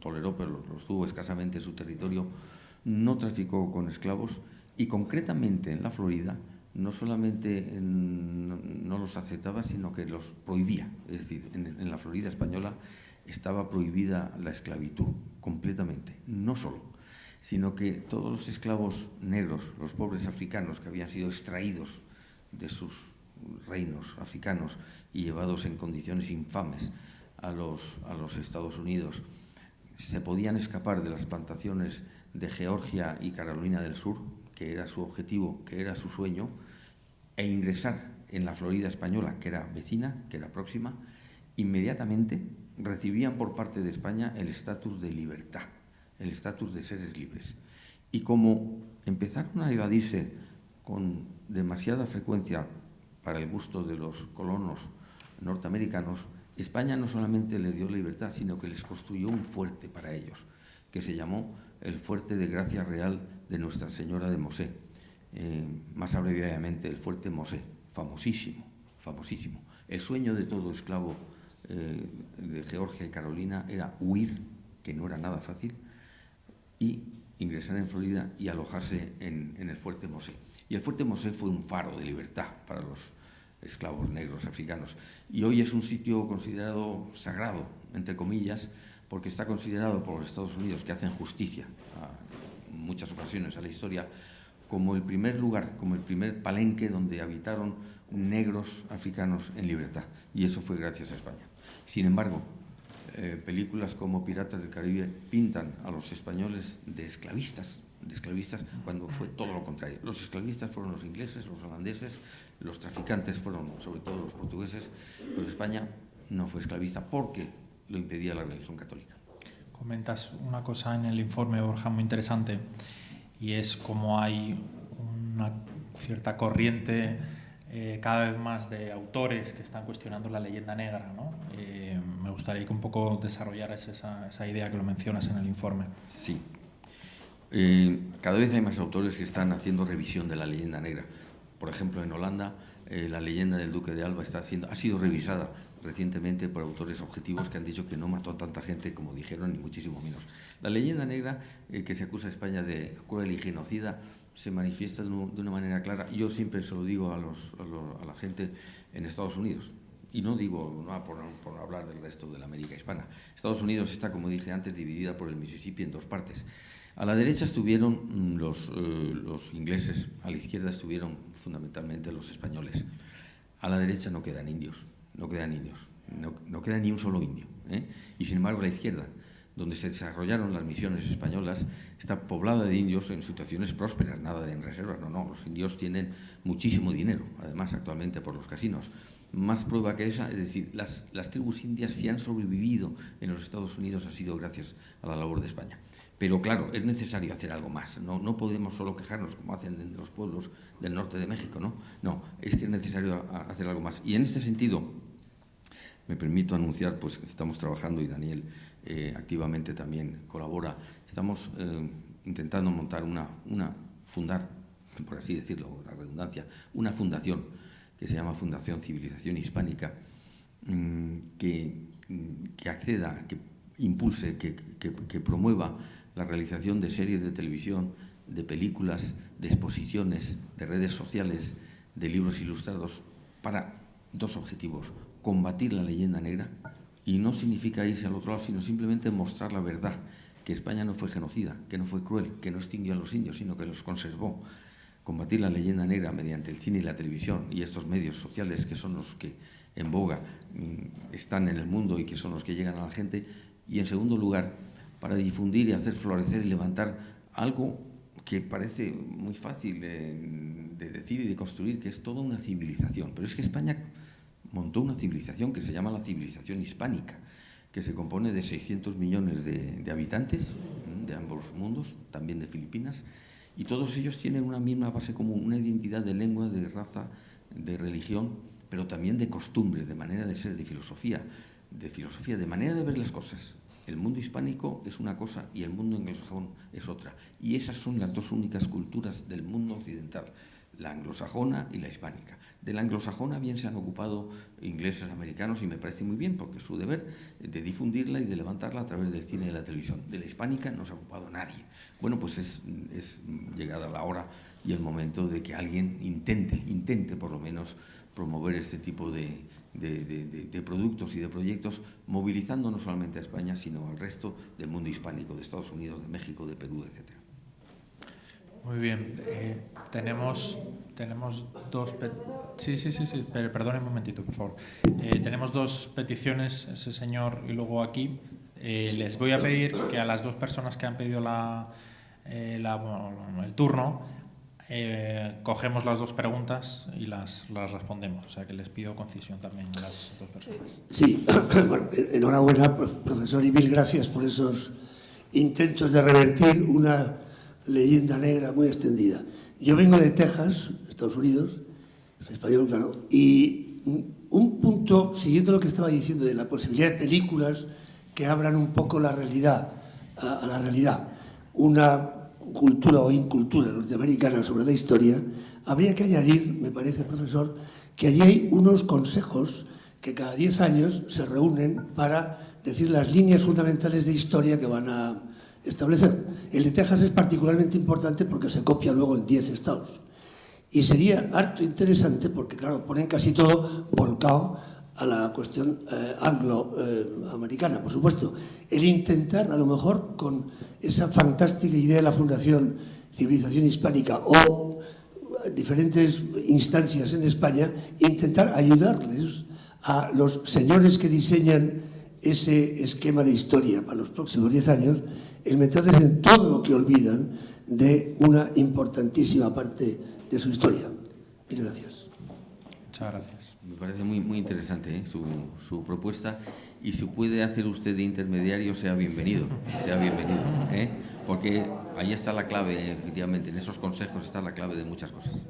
toleró, pero los tuvo escasamente en su territorio, no traficó con esclavos y concretamente en la Florida no solamente no los aceptaba, sino que los prohibía. Es decir, en la Florida española estaba prohibida la esclavitud completamente, no solo, sino que todos los esclavos negros, los pobres africanos que habían sido extraídos de sus reinos africanos y llevados en condiciones infames a los Estados Unidos, se podían escapar de las plantaciones de Georgia y Carolina del Sur, que era su objetivo, que era su sueño, e ingresar en la Florida española, que era vecina, que era próxima, inmediatamente recibían por parte de España el estatus de libertad, el estatus de seres libres. Y como empezaron a evadirse con demasiada frecuencia para el gusto de los colonos norteamericanos, España no solamente les dio libertad, sino que les construyó un fuerte para ellos, que se llamó el Fuerte de Gracia Real de Nuestra Señora de Mosé, más abreviadamente el Fuerte Mosé, famosísimo, famosísimo. El sueño de todo esclavo de Georgia y Carolina era huir, que no era nada fácil, y ingresar en Florida y alojarse en el Fuerte Mosé. Y el Fuerte Mosé fue un faro de libertad para los esclavos negros africanos. Y hoy es un sitio considerado sagrado, entre comillas, porque está considerado por los Estados Unidos, que hacen justicia en muchas ocasiones a la historia, como el primer lugar, como el primer palenque donde habitaron negros africanos en libertad. Y eso fue gracias a España. Sin embargo, películas como Piratas del Caribe pintan a los españoles de esclavistas, cuando fue todo lo contrario. Los esclavistas fueron los ingleses, los holandeses, los traficantes fueron sobre todo los portugueses, pero España no fue esclavista porque lo impedía la religión católica. Comentas una cosa en el informe, Borja, muy interesante, y es como hay una cierta corriente cada vez más de autores que están cuestionando la leyenda negra, ¿no? Me gustaría que un poco desarrollaras esa idea que lo mencionas en el informe. Sí. Cada vez hay más autores que están haciendo revisión de la leyenda negra. Por ejemplo, en Holanda, la leyenda del Duque de Alba ha sido revisada recientemente por autores objetivos que han dicho que no mató a tanta gente como dijeron, ni muchísimo menos. La leyenda negra que se acusa a España de cruel y genocida se manifiesta de una manera clara. Yo siempre se lo digo a la gente en Estados Unidos, y no digo por hablar del resto de la América hispana. Estados Unidos está, como dije antes, dividida por el Mississippi en dos partes. A la derecha estuvieron los ingleses, a la izquierda estuvieron fundamentalmente los españoles. A la derecha no quedan indios, no queda ni un solo indio, Y sin embargo la izquierda, donde se desarrollaron las misiones españolas, está poblada de indios en situaciones prósperas, nada de en reservas, no, los indios tienen muchísimo dinero, además actualmente por los casinos. Más prueba que esa, es decir, las tribus indias, si han sobrevivido en los Estados Unidos, ha sido gracias a la labor de España. Pero claro, es necesario hacer algo más, no podemos solo quejarnos como hacen en los pueblos del norte de México, no, es que es necesario hacer algo más. Y en este sentido, me permito anunciar, pues estamos trabajando, y Daniel activamente también colabora, estamos intentando montar fundar, por así decirlo, la redundancia, una fundación que se llama Fundación Civilización Hispánica, que acceda, que impulse, que promueva la realización de series de televisión, de películas, de exposiciones, de redes sociales, de libros ilustrados, para dos objetivos: combatir la leyenda negra, y no significa irse al otro lado, sino simplemente mostrar la verdad, que España no fue genocida, que no fue cruel, que no extinguió a los indios, sino que los conservó. Combatir la leyenda negra mediante el cine y la televisión y estos medios sociales que son los que en boga están en el mundo y que son los que llegan a la gente. Y en segundo lugar, para difundir y hacer florecer y levantar algo que parece muy fácil de decir y de construir, que es toda una civilización. Pero es que España montó una civilización que se llama la civilización hispánica, que se compone de 600 millones de habitantes de ambos mundos, también de Filipinas, y todos ellos tienen una misma base común, una identidad de lengua, de raza, de religión, pero también de costumbres, de manera de ser, de filosofía, de manera de ver las cosas. El mundo hispánico es una cosa y el mundo anglosajón es otra. Y esas son las dos únicas culturas del mundo occidental, la anglosajona y la hispánica. De la anglosajona bien se han ocupado ingleses, americanos, y me parece muy bien, porque es su deber de difundirla y de levantarla a través del cine y de la televisión. De la hispánica no se ha ocupado nadie. Bueno, pues es llegada la hora y el momento de que alguien intente por lo menos promover este tipo de productos y de proyectos, movilizando no solamente a España, sino al resto del mundo hispánico, de Estados Unidos, de México, de Perú, etcétera. Muy bien. Tenemos dos... Sí, pero perdone un momentito, por favor. Tenemos dos peticiones, ese señor y luego aquí. Les voy a pedir que a las dos personas que han pedido el turno, cogemos las dos preguntas y las respondemos. O sea, que les pido concisión también a las dos personas. Sí, bueno, enhorabuena, profesor, y mil gracias por esos intentos de revertir una leyenda negra muy extendida. Yo vengo de Texas, Estados Unidos, soy español, claro, y un punto, siguiendo lo que estaba diciendo de la posibilidad de películas que abran un poco la realidad, a la realidad, una cultura o incultura norteamericana sobre la historia, habría que añadir, me parece, profesor, que allí hay unos consejos que cada 10 años se reúnen para decir las líneas fundamentales de historia que van a establecer. El de Texas es particularmente importante porque se copia luego en 10 estados. Y sería harto interesante porque, claro, ponen casi todo volcado a la cuestión anglo-americana, por supuesto. El intentar, a lo mejor, con esa fantástica idea de la Fundación Civilización Hispánica o diferentes instancias en España, intentar ayudarles a los señores que diseñan ese esquema de historia para los próximos 10 años, el meterles en todo lo que olvidan de una importantísima parte de su historia. Muchas gracias. Muchas gracias. Me parece muy interesante su propuesta, y si puede hacer usted de intermediario, sea bienvenido, porque ahí está la clave, efectivamente, en esos consejos está la clave de muchas cosas.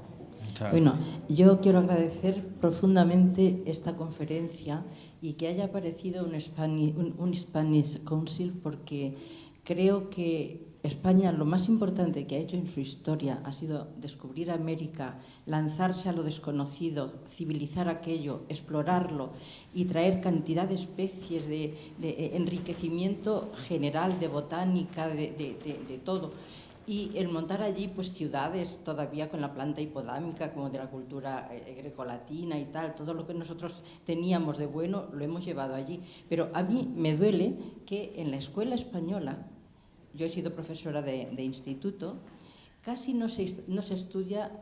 Bueno, yo quiero agradecer profundamente esta conferencia y que haya aparecido un Spanish Council, porque creo que España lo más importante que ha hecho en su historia ha sido descubrir América, lanzarse a lo desconocido, civilizar aquello, explorarlo y traer cantidad de especies, de enriquecimiento general, de botánica, de todo. Y el montar allí pues ciudades todavía con la planta hipodámica, como de la cultura grecolatina y tal, todo lo que nosotros teníamos de bueno lo hemos llevado allí. Pero a mí me duele que en la escuela española, yo he sido profesora de instituto, casi no se estudia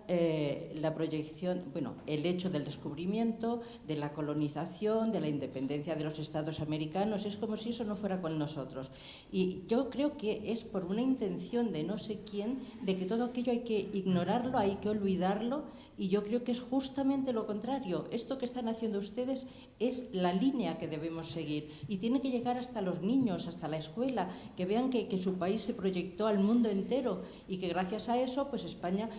la proyección, bueno, el hecho del descubrimiento, de la colonización, de la independencia de los Estados americanos. Es como si eso no fuera con nosotros. Y yo creo que es por una intención de no sé quién, de que todo aquello hay que ignorarlo, hay que olvidarlo, y yo creo que es justamente lo contrario. Esto que están haciendo ustedes es la línea que debemos seguir, y tiene que llegar hasta los niños, hasta la escuela, que vean que su país se proyectó al mundo entero y que gracias a eso pues España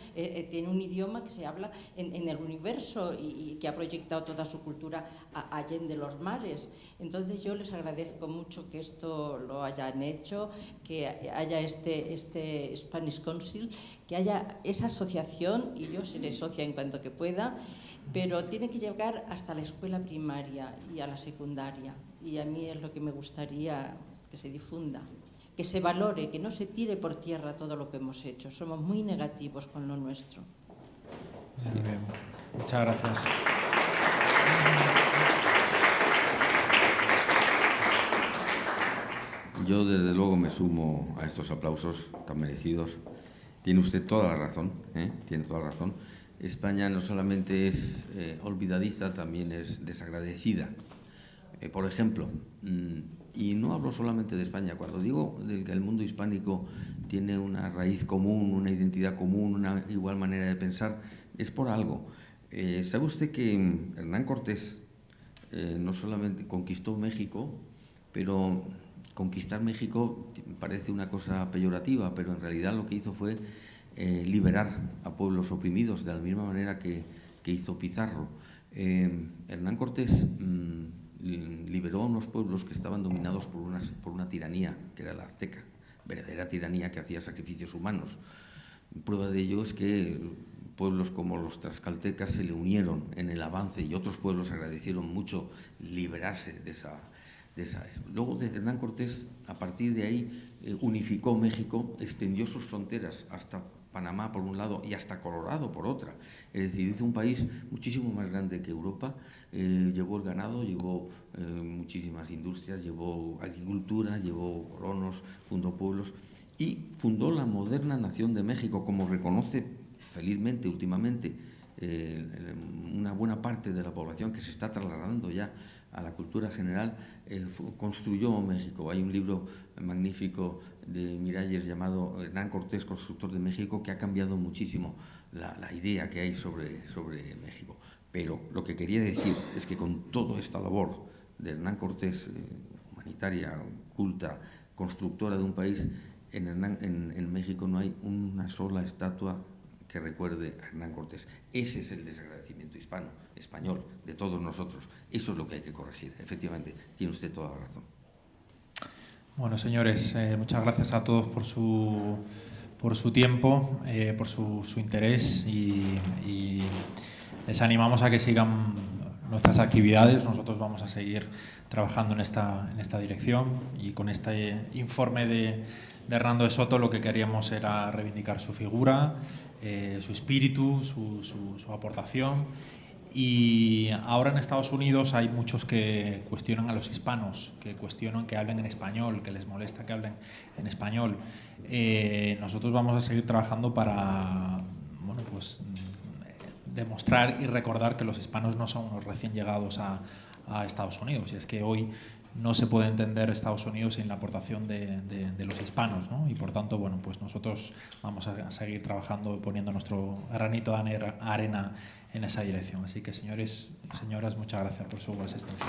tiene un idioma que se habla en el universo y que ha proyectado toda su cultura allende los mares. Entonces yo les agradezco mucho que esto lo hayan hecho, que haya este Spanish Council, que haya esa asociación, y yo seré socia en cuanto que pueda, pero tiene que llegar hasta la escuela primaria y a la secundaria, y a mí es lo que me gustaría que se difunda, que se valore, que no se tire por tierra todo lo que hemos hecho. Somos muy negativos con lo nuestro. Sí, bien. Muchas gracias. Yo, desde luego, me sumo a estos aplausos tan merecidos. Tiene usted toda la razón, tiene toda la razón. España no solamente es olvidadiza, también es desagradecida. Por ejemplo, y no hablo solamente de España, cuando digo que el mundo hispánico tiene una raíz común, una identidad común, una igual manera de pensar, es por algo. ¿Sabe usted que Hernán Cortés no solamente conquistó México, pero conquistar México parece una cosa peyorativa, pero en realidad lo que hizo fue liberar a pueblos oprimidos, de la misma manera que hizo Pizarro. Hernán Cortés liberó a unos pueblos que estaban dominados por una tiranía, que era la azteca, verdadera tiranía que hacía sacrificios humanos. Prueba de ello es que pueblos como los tlaxcaltecas se le unieron en el avance y otros pueblos agradecieron mucho liberarse de esa. Luego Hernán Cortés, a partir de ahí, unificó México, extendió sus fronteras hasta Panamá por un lado y hasta Colorado por otra. Es decir, hizo un país muchísimo más grande que Europa, llevó el ganado, llevó muchísimas industrias, llevó agricultura, llevó colonos, fundó pueblos y fundó la moderna nación de México, como reconoce felizmente últimamente una buena parte de la población que se está trasladando ya a la cultura general. Construyó México. Hay un libro magnífico de Miralles llamado Hernán Cortés, constructor de México, que ha cambiado muchísimo la idea que hay sobre México. Pero lo que quería decir es que con toda esta labor de Hernán Cortés, humanitaria, culta, constructora de un país, en México no hay una sola estatua que recuerde a Hernán Cortés. Ese es el desagradecimiento español, de todos nosotros. Eso es lo que hay que corregir. Efectivamente, tiene usted toda la razón. Bueno, señores, muchas gracias a todos por su tiempo, por su interés y les animamos a que sigan nuestras actividades. Nosotros vamos a seguir trabajando en esta dirección y con este informe de Hernando de Soto lo que queríamos era reivindicar su figura, su espíritu, su aportación. Y ahora en Estados Unidos hay muchos que cuestionan a los hispanos, que cuestionan que hablen en español, que les molesta que hablen en español. Nosotros vamos a seguir trabajando para demostrar y recordar que los hispanos no son unos recién llegados a Estados Unidos. Y es que hoy no se puede entender Estados Unidos sin la aportación de los hispanos, ¿no? Y por tanto, bueno, pues nosotros vamos a seguir trabajando, poniendo nuestro granito de arena en esa dirección. Así que, señores y señoras, muchas gracias por su asistencia.